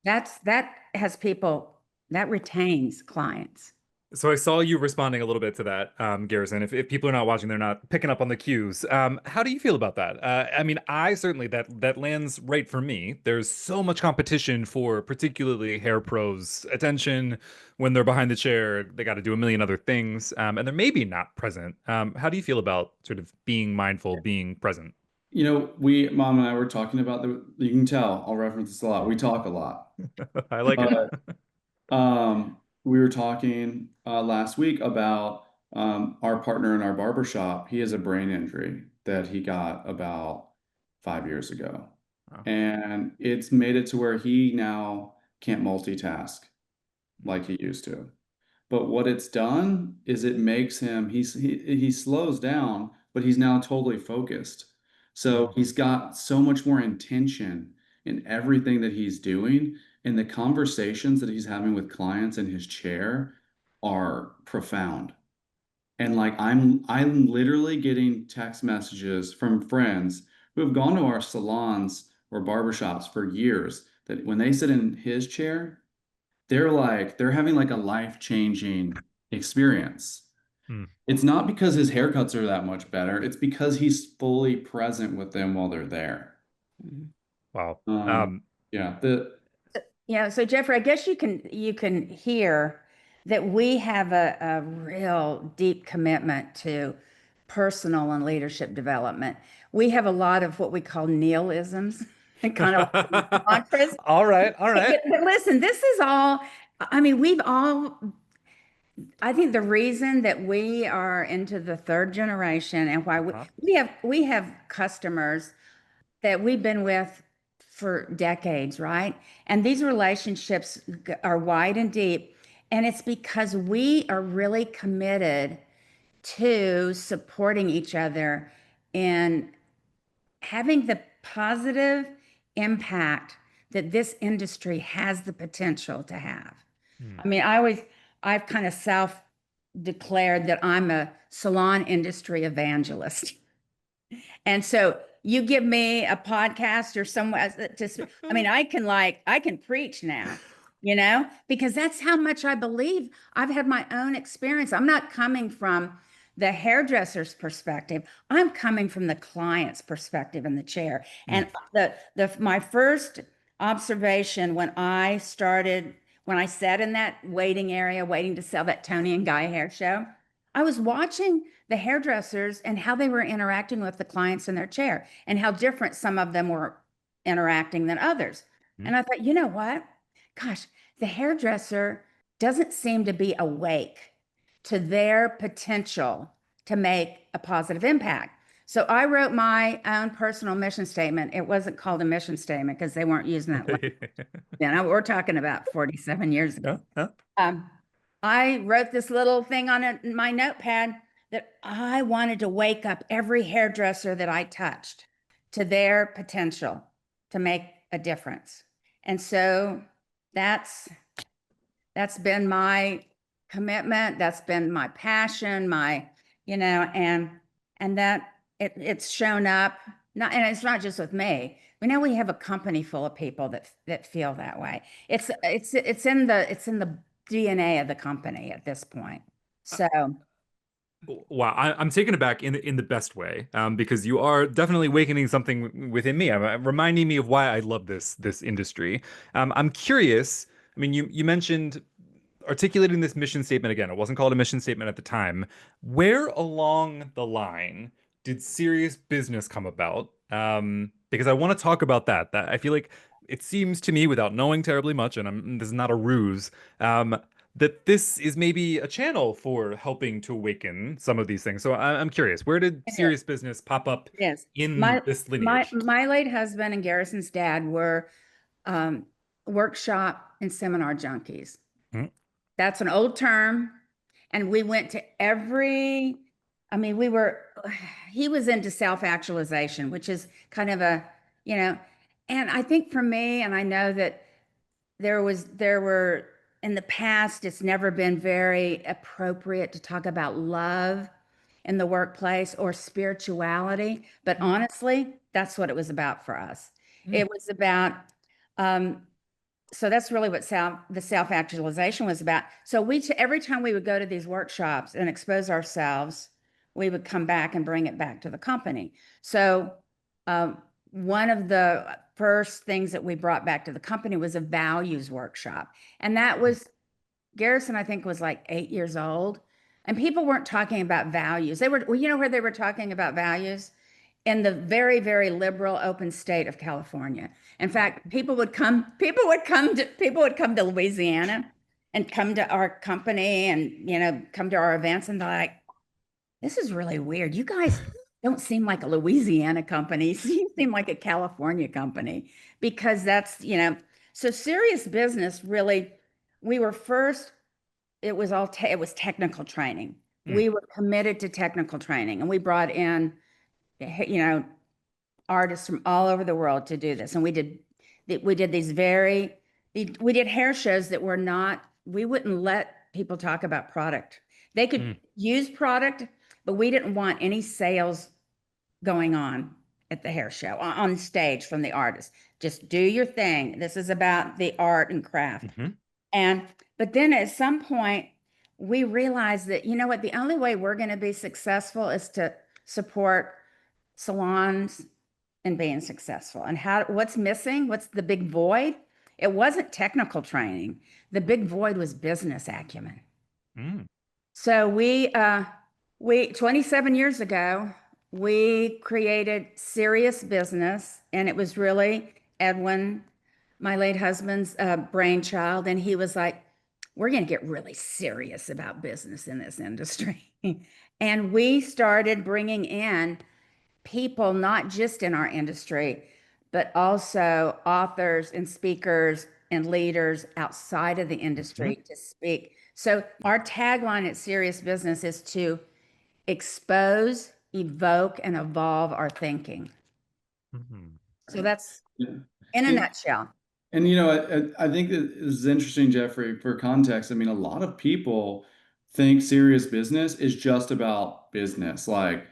that has people that retains clients. So I saw you responding a little bit to that, Garrison. If people are not watching, they're not picking up on the cues. How do you feel about that? I mean, I certainly that lands right for me. There's so much competition for particularly hair pros' attention when they're behind the chair. They got to do a million other things, and they're maybe not present. How do you feel about sort of being mindful, being present? Mom and I were talking about you can tell, I'll reference this a lot. We talk a lot. I like it. But we were talking last week about our partner in our barber shop. He has a brain injury that he got about 5 years ago. Wow. And it's made it to where he now can't multitask like he used to. But what it's done is it makes him, he slows down, but he's now totally focused. So he's got so much more intention in everything that he's doing. And the conversations that he's having with clients in his chair are profound. And like I'm literally getting text messages from friends who have gone to our salons or barbershops for years that when they sit in his chair, they're having like a life-changing experience. It's not because his haircuts are that much better. It's because he's fully present with them while they're there. Wow. Yeah. So Jeffrey, I guess you can hear that we have a real deep commitment to personal and leadership development. We have a lot of what we call Neillisms and kind of mantras. All right. But listen, this is all, I mean, I think the reason that we are into the third generation and why we have customers that we've been with for decades, right? And these relationships are wide and deep. And it's because we are really committed to supporting each other and having the positive impact that this industry has the potential to have. I mean, I've kind of self-declared that I'm a salon industry evangelist. And so you give me a podcast or somewhere I mean, I can preach now, because that's how much I believe. I've had my own experience. I'm not coming from the hairdresser's perspective. I'm coming from the client's perspective in the chair. And my first observation when I sat in that waiting area, waiting to sell that Tony and Guy hair show, I was watching the hairdressers and how they were interacting with the clients in their chair and how different some of them were interacting than others. And I thought, you know what? Gosh, the hairdresser doesn't seem to be awake to their potential to make a positive impact. So I wrote my own personal mission statement. It wasn't called a mission statement because they weren't using that. We're talking about 47 years ago. I wrote this little thing on my notepad that I wanted to wake up every hairdresser that I touched to their potential to make a difference. And so that's been my commitment. That's been my passion, and that it's shown up. And it's not just with me. We have a company full of people that feel that way. It's in the DNA of the company at this point. So wow, I'm taken aback in the best way, because you are definitely awakening something within me. I'm reminding me of why I love this industry. I'm curious. I mean, you mentioned articulating this mission statement again. It wasn't called a mission statement at the time. Where along the line did serious business come about? Because I want to talk about that. That I feel like it seems to me, without knowing terribly much, and this is not a ruse, that this is maybe a channel for helping to awaken some of these things. So I'm curious, where did serious business pop up in this lineage? My late husband and Garrison's dad were workshop and seminar junkies. That's an old term. And we went to he was into self-actualization, which is kind of and I think for me, and I know that there were in the past, it's never been very appropriate to talk about love in the workplace or spirituality. But honestly, that's what it was about for us. It was about, so that's really what the self-actualization was about. So every time we would go to these workshops and expose ourselves, we would come back and bring it back to the company. So one of the first things that we brought back to the company was a values workshop. And that was, Garrison, I think, was like 8 years old. And people weren't talking about values. They were, where they were talking about values? In the very, very liberal, open state of California. In fact, people would come to Louisiana and come to our company and, come to our events, and they're like, this is really weird. You guys don't seem like a Louisiana company. You seem like a California company, because that's, so serious business really, we were first it was all it was technical training. Mm. We were committed to technical training, and we brought in, you know, artists from all over the world to do this. And we did these we did hair shows that were not, we wouldn't let people talk about product. They could use product, but we didn't want any sales going on at the hair show on stage from the artist. Just do your thing. This is about the art and craft. But then at some point we realized that, you know what, the only way we're going to be successful is to support salons and being successful. And what's missing? What's the big void? It wasn't technical training. The big void was business acumen. So we 27 years ago, we created Serious Business, and it was really Edwin, my late husband's brainchild. And he was like, we're going to get really serious about business in this industry. And we started bringing in people, not just in our industry, but also authors and speakers and leaders outside of the industry to speak. So our tagline at Serious Business is to expose, evoke, and evolve our thinking. So that's in a nutshell. And, you know, I think that is interesting, Jeffrey, for context. I mean, a lot of people think Serious Business is just about business, like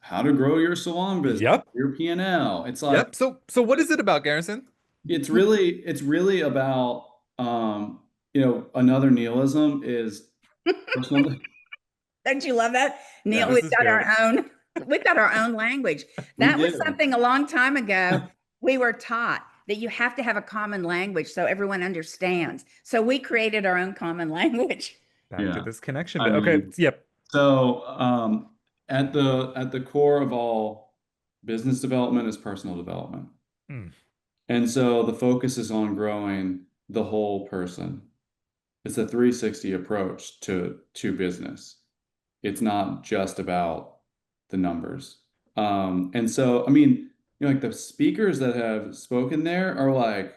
how to grow your salon business, your P&L. It's like, so what is it about, Garrison? It's really about, you know, another Neillism is personal. Don't you love that? Neil, we've got our own language. That was something a long time ago we were taught, that you have to have a common language so everyone understands. So we created our own common language. Back to this connection. Okay. So at the core of all business development is personal development. And so the focus is on growing the whole person. It's a 360 approach to business. It's not just about the numbers. And so, I mean, you know, like the speakers that have spoken there are like,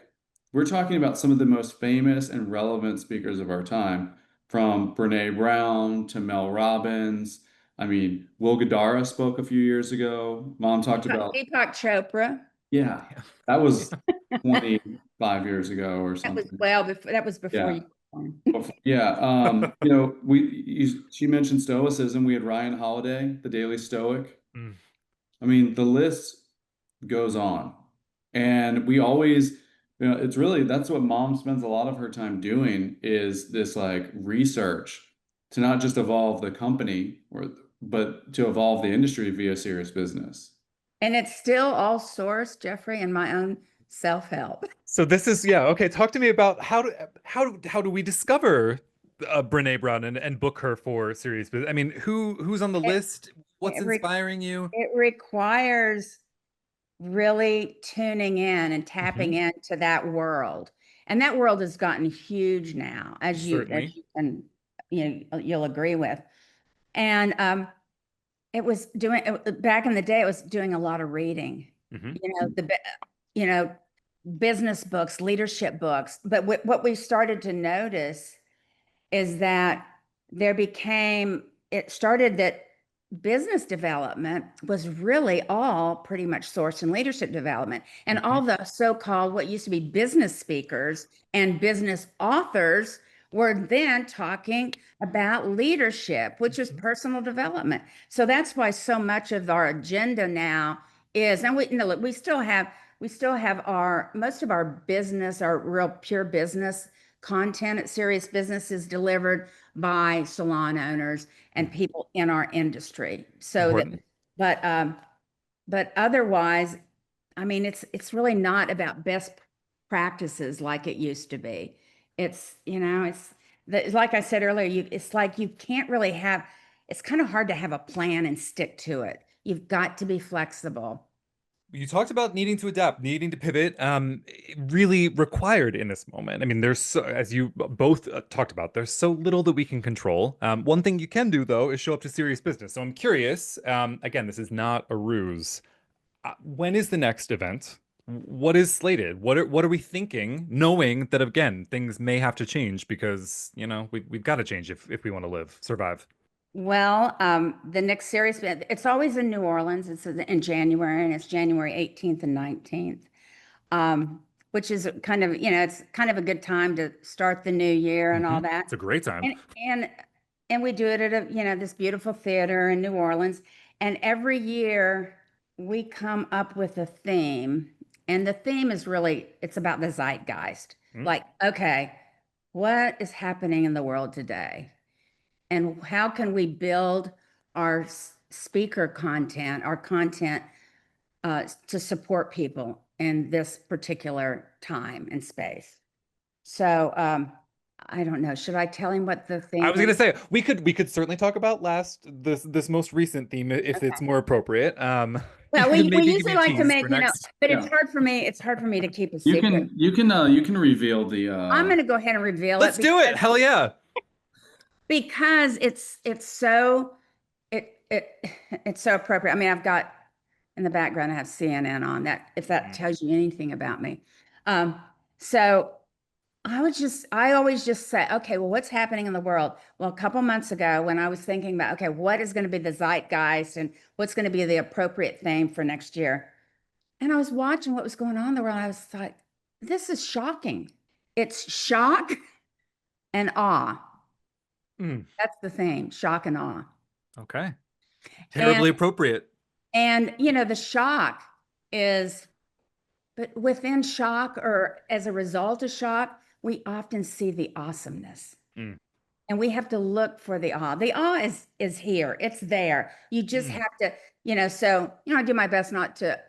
we're talking about some of the most famous and relevant speakers of our time, from Brene Brown to Mel Robbins. I mean, Will Guidara spoke a few years ago. Mom talked about Deepak Chopra. Yeah, that was 25 years ago or something. That was before you were born. Yeah. You know, she mentioned Stoicism. We had Ryan Holiday, the Daily Stoic. I mean, the list goes on. And we always, you know, it's really, that's what Mom spends a lot of her time doing, is this like research to not just evolve the company, but to evolve the industry via Serious Business. And it's still all sourced, Jeffrey, in my own self-help. So this is, okay. Talk to me about how do we discover Brene Brown and book her for Serious Business? I mean, who's on the list? What's inspiring you? It requires really tuning in and tapping into that world. And that world has gotten huge now, as you can, you know, you'll agree with. And it was doing, back in the day, it was doing a lot of reading, you know, business books, leadership books. But what we started to notice is that it started that business development was really all pretty much sourced in leadership development. And all the so-called, what used to be business speakers and business authors were then talking about leadership, which is personal development. So that's why so much of our agenda now is, and we still have most of our business, our real pure business content at Serious Business is delivered by salon owners and people in our industry. So but otherwise, I mean, it's really not about best practices like it used to be. It's, you know, like I said earlier, it's like you can't really it's kind of hard to have a plan and stick to it. You've got to be flexible. You talked about needing to adapt, needing to pivot, really required in this moment. I mean, as you both talked about, there's so little that we can control. One thing you can do, though, is show up to Serious Business. So I'm curious, again, this is not a ruse. When is the next event? what is slated? What are we thinking, knowing that again, things may have to change because, we've got to change if we want to survive. Well, the next series, it's always in New Orleans. It's in January, and it's January 18th and 19th, which is kind of, it's kind of a good time to start the new year and all that. It's a great time. And we do it at this beautiful theater in New Orleans. And every year we come up with a theme. And the theme is really, it's about the zeitgeist. Like, okay, what is happening in the world today? And how can we build our speaker content, our content to support people in this particular time and space? So I don't know. Should I tell him what the theme I was going to say we could certainly talk about this most recent theme if it's more appropriate. Well, we usually like to make, but it's hard for me. It's hard for me to keep a secret. You can reveal the. I'm going to go ahead and reveal Let's it. do it. Hell yeah. Because it's so appropriate. I mean, I've got in the background, I have CNN on that, if that tells you anything about me. So I always just say, okay, well, what's happening in the world? Well, a couple months ago when I was thinking about, okay, what is going to be the zeitgeist and what's going to be the appropriate theme for next year? And I was watching what was going on in the world. I was like, this is shocking. It's shock and awe. That's the theme, shock and awe. Okay. Terribly appropriate. And, the shock is, but within shock or as a result of shock, we often see the awesomeness. And we have to look for the awe. The awe is here. It's there. You just have to, so, I do my best not to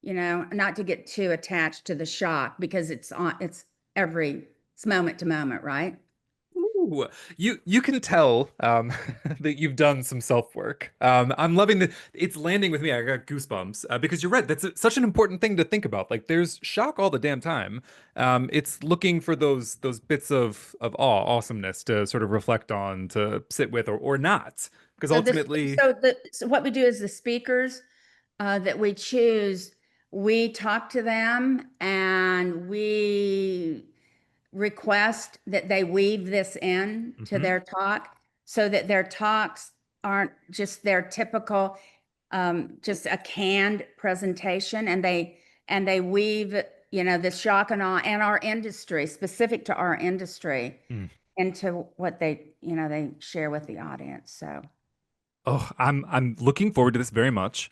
not to get too attached to the shock because it's moment to moment, right? Ooh, you can tell that you've done some self-work. I'm loving that it's landing with me. I got goosebumps because you're right. That's such an important thing to think about. Like there's shock all the damn time. It's looking for those bits of awesomeness to sort of reflect on, to sit with or not. Because ultimately, so what we do is the speakers that we choose, we talk to them and we request that they weave this in to their talk so that their talks aren't just their typical just a canned presentation, and they weave the shock and awe and our industry, specific to our industry, into what they share with the audience. So I'm looking forward to this very much.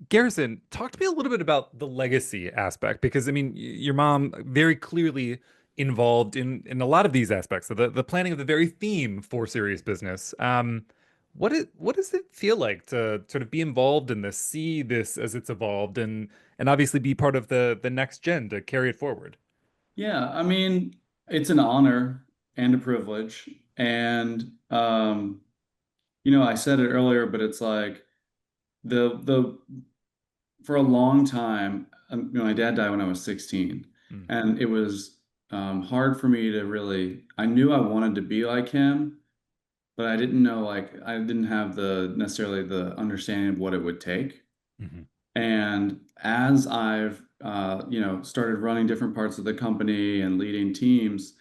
Garrison, talk to me a little bit about the legacy aspect, because I mean, your mom very clearly involved in a lot of these aspects of the planning of the very theme for Serious Business. What does it feel like to sort of be involved in this, see this as it's evolved, and obviously be part of the next gen to carry it forward? Yeah, I mean, it's an honor and a privilege, and I said it earlier, but it's like for a long time, my dad died when I was 16, and it was hard for me to really. I knew I wanted to be like him, but I didn't know, I didn't have necessarily the understanding of what it would take. And as I've started running different parts of the company and leading teams,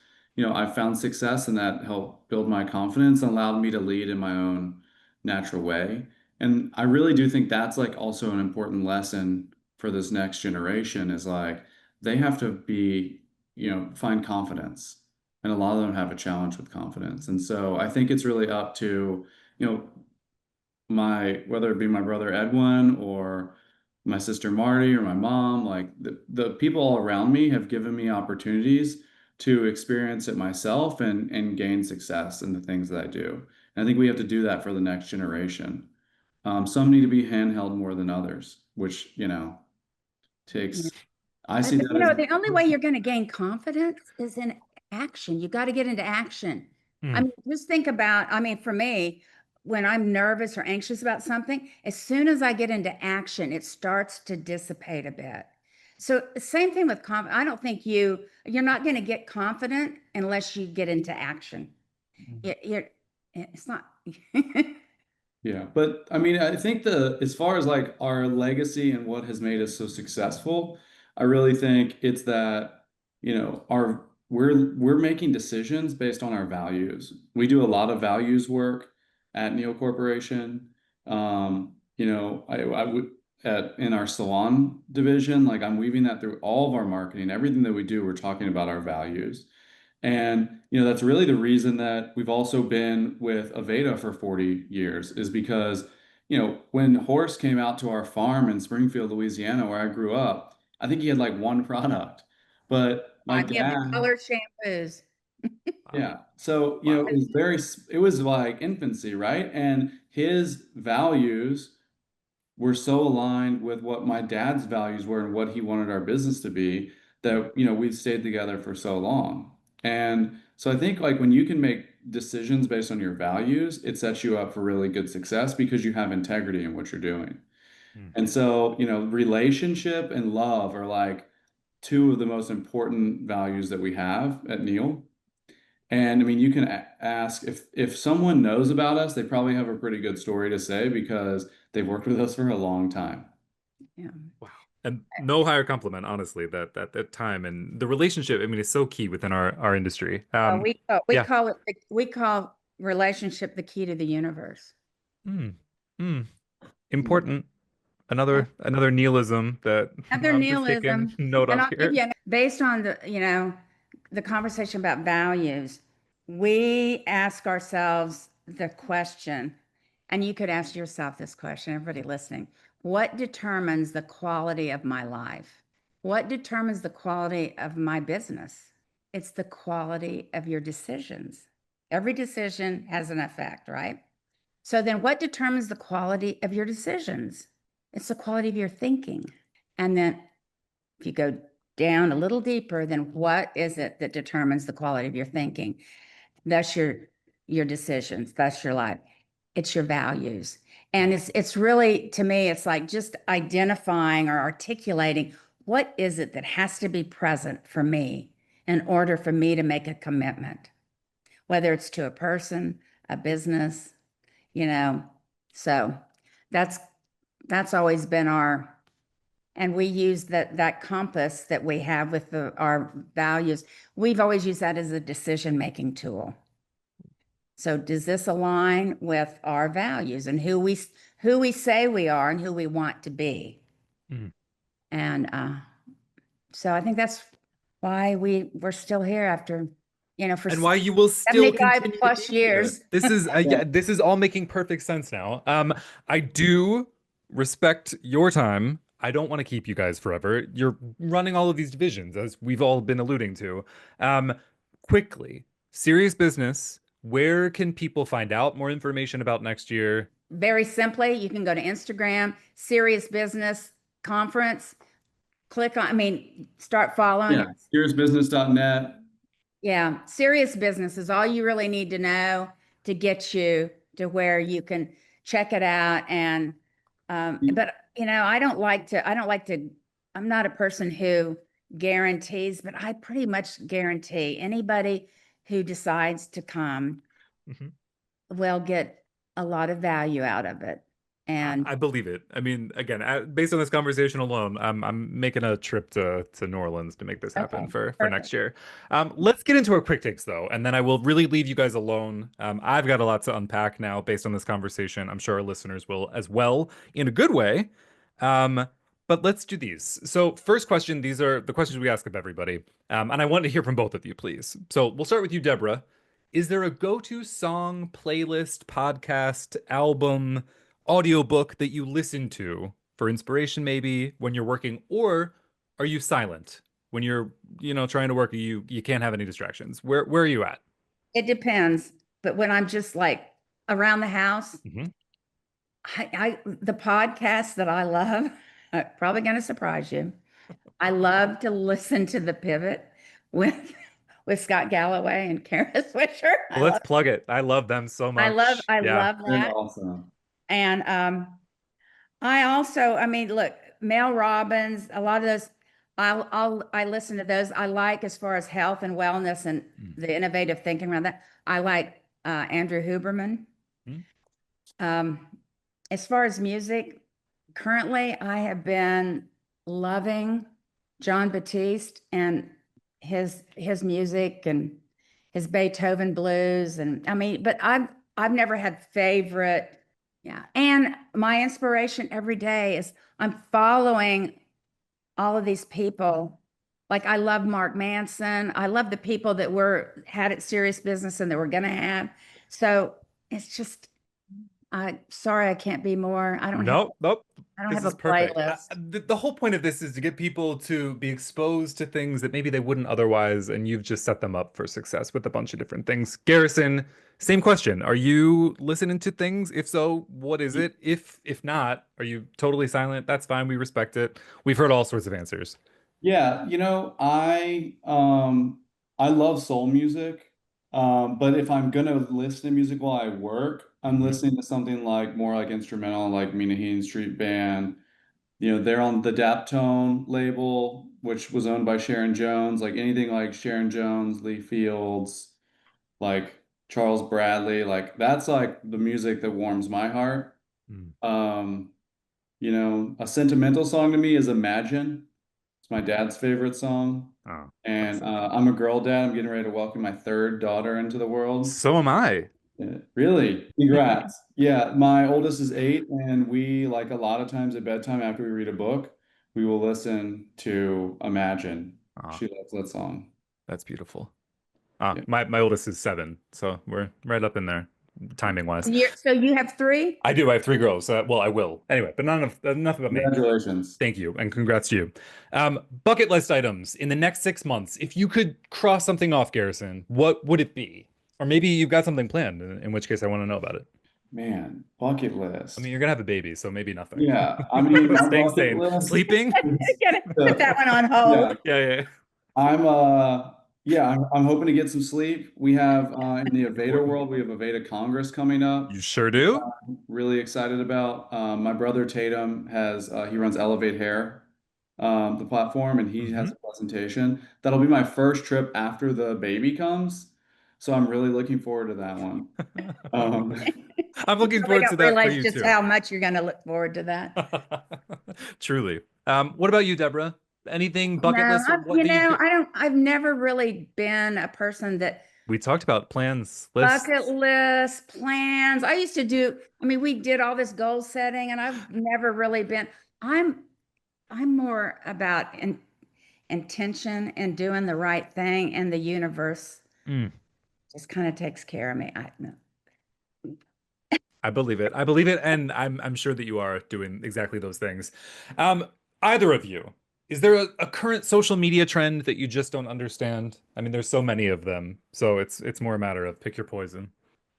I've found success, and that helped build my confidence and allowed me to lead in my own natural way. And I really do think that's also an important lesson for this next generation, is they have to find confidence. And a lot of them have a challenge with confidence. And so I think it's really up to, whether it be my brother Edwin or my sister Marty or my mom, the people all around me have given me opportunities to experience it myself and gain success in the things that I do. And I think we have to do that for the next generation. Some need to be handheld more than others, which, takes, I see that the only way you're going to gain confidence is in action. You got to get into action. I mean, just think about, for me, when I'm nervous or anxious about something, as soon as I get into action, it starts to dissipate a bit. So same thing with confidence. I don't think you're not going to get confident unless you get into action. It's not. Yeah, but I mean, I think as far as like our legacy and what has made us so successful, I really think it's that, we're making decisions based on our values. We do a lot of values work at Neill Corporation. I would in our salon division, like I'm weaving that through all of our marketing, everything that we do, we're talking about our values. And that's really the reason that we've also been with Aveda for 40 years is because, when Horace came out to our farm in Springfield, Louisiana, where I grew up, I think he had like one product. But my We have the dad, color shampoos. yeah. So, Wow. it was like infancy, right? And his values were so aligned with what my dad's values were and what he wanted our business to be that we've stayed together for so long. And so I think like when you can make decisions based on your values, it sets you up for really good success because you have integrity in what you're doing. Mm. And so, relationship and love are like two of the most important values that we have at Neill. And I mean, you can ask if someone knows about us, they probably have a pretty good story to say because they've worked with us for a long time. Yeah. Wow. And no higher compliment, honestly, that time and the relationship, I mean, it's so key within our industry. We Yeah. call relationship the key to the universe. Mm, important. Another nihilism that Another I'm just taking nihilism. note And of I'll give here. you, based on the conversation about values, we ask ourselves the question, and you could ask yourself this question, everybody listening, what determines the quality of my life? What determines the quality of my business? It's the quality of your decisions. Every decision has an effect, right? So then what determines the quality of your decisions? It's the quality of your thinking. And then if you go down a little deeper, then what is it that determines the quality of your thinking? That's your decisions. That's your life. It's your values. And it's really, to me, it's like just identifying or articulating what is it that has to be present for me in order for me to make a commitment, whether it's to a person, a business, so that's always been and we use that compass that we have with our values. We've always used that as a decision-making tool. So does this align with our values and who we say we are and who we want to be? Mhm. And so I think that's why we're still here after, for And why you will still 75 continue to plus be here. years. This is this is all making perfect sense now. I do respect your time. I don't want to keep you guys forever. You're running all of these divisions, as we've all been alluding to. Um, quickly, serious business. Where can people find out more information about next year? Very simply, you can go to Instagram, Serious Business Conference, click on, start following Yeah, it. serioussbusiness.net. Yeah, Serious Business is all you really need to know to get you to where you can check it out. And, but I don't like to, I'm not a person who guarantees, but I pretty much guarantee anybody who decides to come Mhm. will get a lot of value out of it. And I believe it. I mean, again, based on this conversation alone, I'm making a trip to New Orleans to make this happen okay, for perfect. next year. Let's get into our quick takes though, and then I will really leave you guys alone. I've got a lot to unpack now based on this conversation. I'm sure our listeners will as well, in a good way. But let's do these. So, first question, these are the questions we ask of everybody. And I want to hear from both of you, please. So, we'll start with you, Deborah. Is there a go-to song, playlist, podcast, album, audiobook that you listen to for inspiration, maybe when you're working, or are you silent when you're, trying to work? You can't have any distractions. Where are you at? It depends, but when I'm just like around the house, Mhm. the podcast that I love, probably going to surprise you. I love to listen to The Pivot with Scott Galloway and Kara Swisher. Well, let's plug it. I love them so much. I Yeah. love They're that. awesome. And I also, look, Mel Robbins, a lot of those, I listen to those. I like as far as health and wellness and the innovative thinking around that. I like Andrew Huberman. Mm. as far as music, currently I have been loving John Batiste and his music and his Beethoven blues. And I mean, but I've never had favorite. Yeah. And my inspiration every day is I'm following all of these people. Like I love Mark Manson. I love the people that had it serious business and that we're gonna have. So it's just sorry I can't be more. Nope, nope. I don't This have a is perfect. playlist. The whole point of this is to get people to be exposed to things that maybe they wouldn't otherwise, and you've just set them up for success with a bunch of different things. Garrison, same question. Are you listening to things? If so, what is it? If not, are you totally silent? That's fine. We respect it. We've heard all sorts of answers. Yeah, I love soul music. But if I'm gonna listen to music while I work, I'm Mhm. listening to something like more like instrumental, like Minahin Street Band. They're on the Daptone label, which was owned by Sharon Jones. Like anything like Sharon Jones, Lee Fields, like Charles Bradley, like that's like the music that warms my heart. Mm. Um, a sentimental song to me is Imagine. It's my dad's favorite song. Oh, that's And so good. I'm a girl dad. I'm getting ready to welcome my third daughter into the world. So am I. Yeah, really? Congrats. Yeah, my oldest is 8, and we, like a lot of times at bedtime after we read a book, we will listen to Imagine. Oh, She loves that song. that's beautiful. Ah, Yeah. my oldest is 7, so we're right up in there, timing wise. So you have three? I do. I have 3 girls. Well, I will. Anyway, but not enough about me. Congratulations. Thank you, and congrats to you. Bucket list items in the next 6 months. If you could cross something off, Garrison, what would it be? Or maybe you've got something planned, in which case I want to know about it. Man, bucket I mean, list. you're gonna have a baby, so maybe nothing. Yeah, I mean, my Staying bucket sane, list sleeping. is, Gotta put that one on yeah, hold. Yeah, yeah. I'm yeah, I'm hoping to get some sleep. We have in the Aveda Important. world, we have Aveda Congress coming up. You sure do. Really excited about. My brother Tatum has he runs Elevate Hair, the platform, and he has Hmm. a presentation. That'll be my first trip after the baby comes, so I'm really looking forward to that one. Um, I'm You looking probably forward to don't that for realize you just too. how much you're gonna look forward to that. Truly. What about you, Deborah? Anything No, bucket list or what do you feel? I've never really been a person that We talked about plans, bucket lists. list plans. I used to do, I mean, we did all this goal setting and I've never really been, I'm, I'm more about intention and doing the right thing and the universe Mm, just kind of takes care of me. I no. I believe it. I believe it, and I'm sure that you are doing exactly those things. Um, Either of you, is there a current social media trend that you just don't understand? I mean, there's so many of them, so it's more a matter of pick your poison.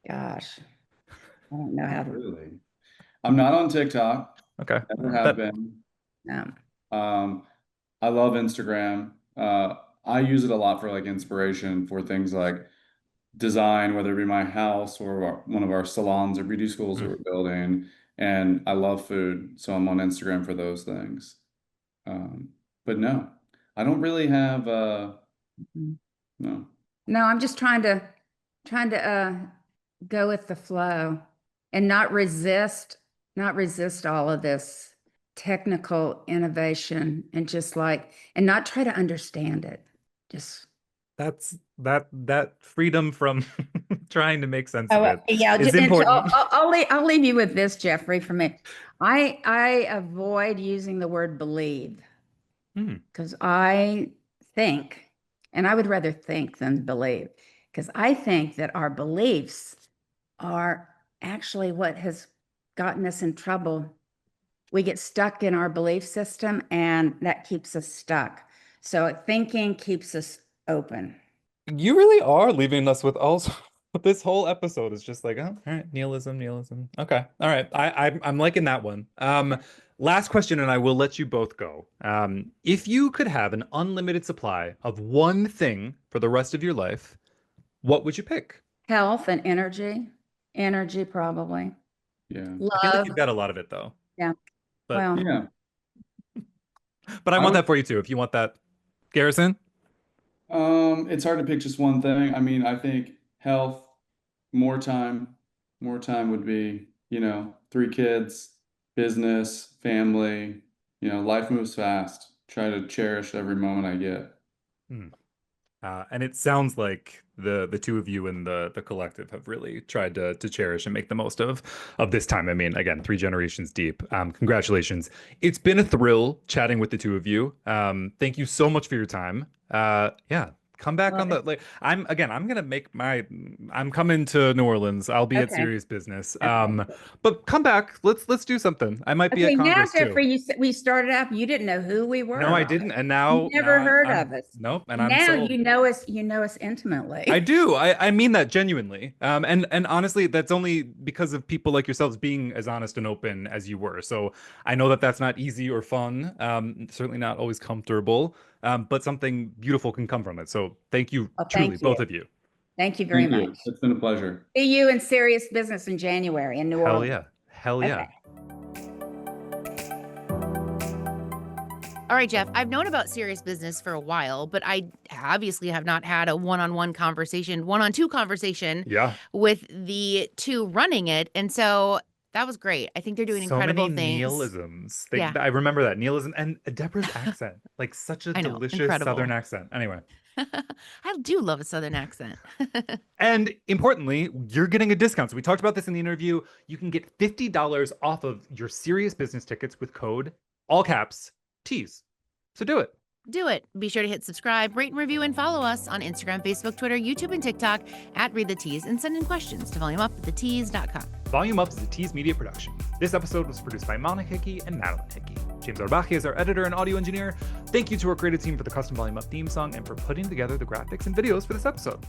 Gosh, I don't know how to, really, I'm not on TikTok. Okay. Never have been. um, Um, I love Instagram. I use it a lot for like inspiration for things like design, whether it be my house or one of our salons or beauty schools that Mm. we're building. And I love food, so I'm on Instagram for those things. Um, but no, I don't really have no. no, I'm just trying to go with the flow and not resist all of this technical innovation and just like and not try to understand it. Just That's that freedom from trying to make sense of oh it yeah, is and so important. I'll leave you with this, Jeffrey. For me, I avoid using the word believe Hmm. because I think, and I would rather think than believe, because I think that our beliefs are actually what has gotten us in trouble. We get stuck in our belief system, and that keeps us stuck. So thinking keeps us open. You really are leaving us with also this whole episode is just like, oh, all right, nihilism, nihilism. Okay. All right. I'm liking that one. Last question, and I will let you both go. If you could have an unlimited supply of one thing for the rest of your life, what would you pick? Health and energy, energy probably. Yeah. I feel like Love, you've got a lot of it though. yeah. But Well, Yeah. I I want would that for you too, if you want that. Garrison? it's hard to pick just one thing. I mean, I think health, more time, more time would be 3 kids, business, family, life moves fast. Try to cherish every moment I get. And it sounds like the two of you and the collective have really tried to cherish and make the most of this time. I mean, again, 3 generations deep. Congratulations. It's been a thrill chatting with the two of you. Thank you so much for your time. Yeah. Come back on the like. I'm coming to New Orleans. I'll be at Serious Business. But come back. Let's do something. I might be at Congress now, Jeffrey, we started out. You didn't know who we were. No, I didn't. And now you never heard of us. Nope. And now I'm sold. you know us. You know us intimately. I do. I mean that genuinely. And honestly, that's only because of people like yourselves being as honest and open as you were. So I know that that's not easy or fun. Certainly not always comfortable. But something beautiful can come from it. So thank you, truly, both of you. Thank you very much. It's been a pleasure. See you in Serious Business in January in New Orleans. Hell yeah. All right, Jeff, I've known about Serious Business for a while, but I obviously have not had a one-on-two conversation with the two running it. And so that was great. I think they're doing incredible things. Neillisms. I remember that. Neillism and Debra's accent. Like such a delicious Southern accent. Anyway. I do love a Southern accent. And importantly, you're getting a discount. So we talked about this in the interview. You can get $50 off of your Serious Business tickets with code, all caps, Tease. So do it. Do it. Be sure to hit subscribe, rate and review, and follow us on Instagram, Facebook, Twitter, YouTube, and TikTok at Read the Tease, and send in questions to volumeup@thetease.com. Volume Up is a Tease Media production. This episode was produced by Monica Hickey and Madeline Hickey. James Arbachi is our editor and audio engineer. Thank you to our creative team for the custom Volume Up theme song and for putting together the graphics and videos for this episode.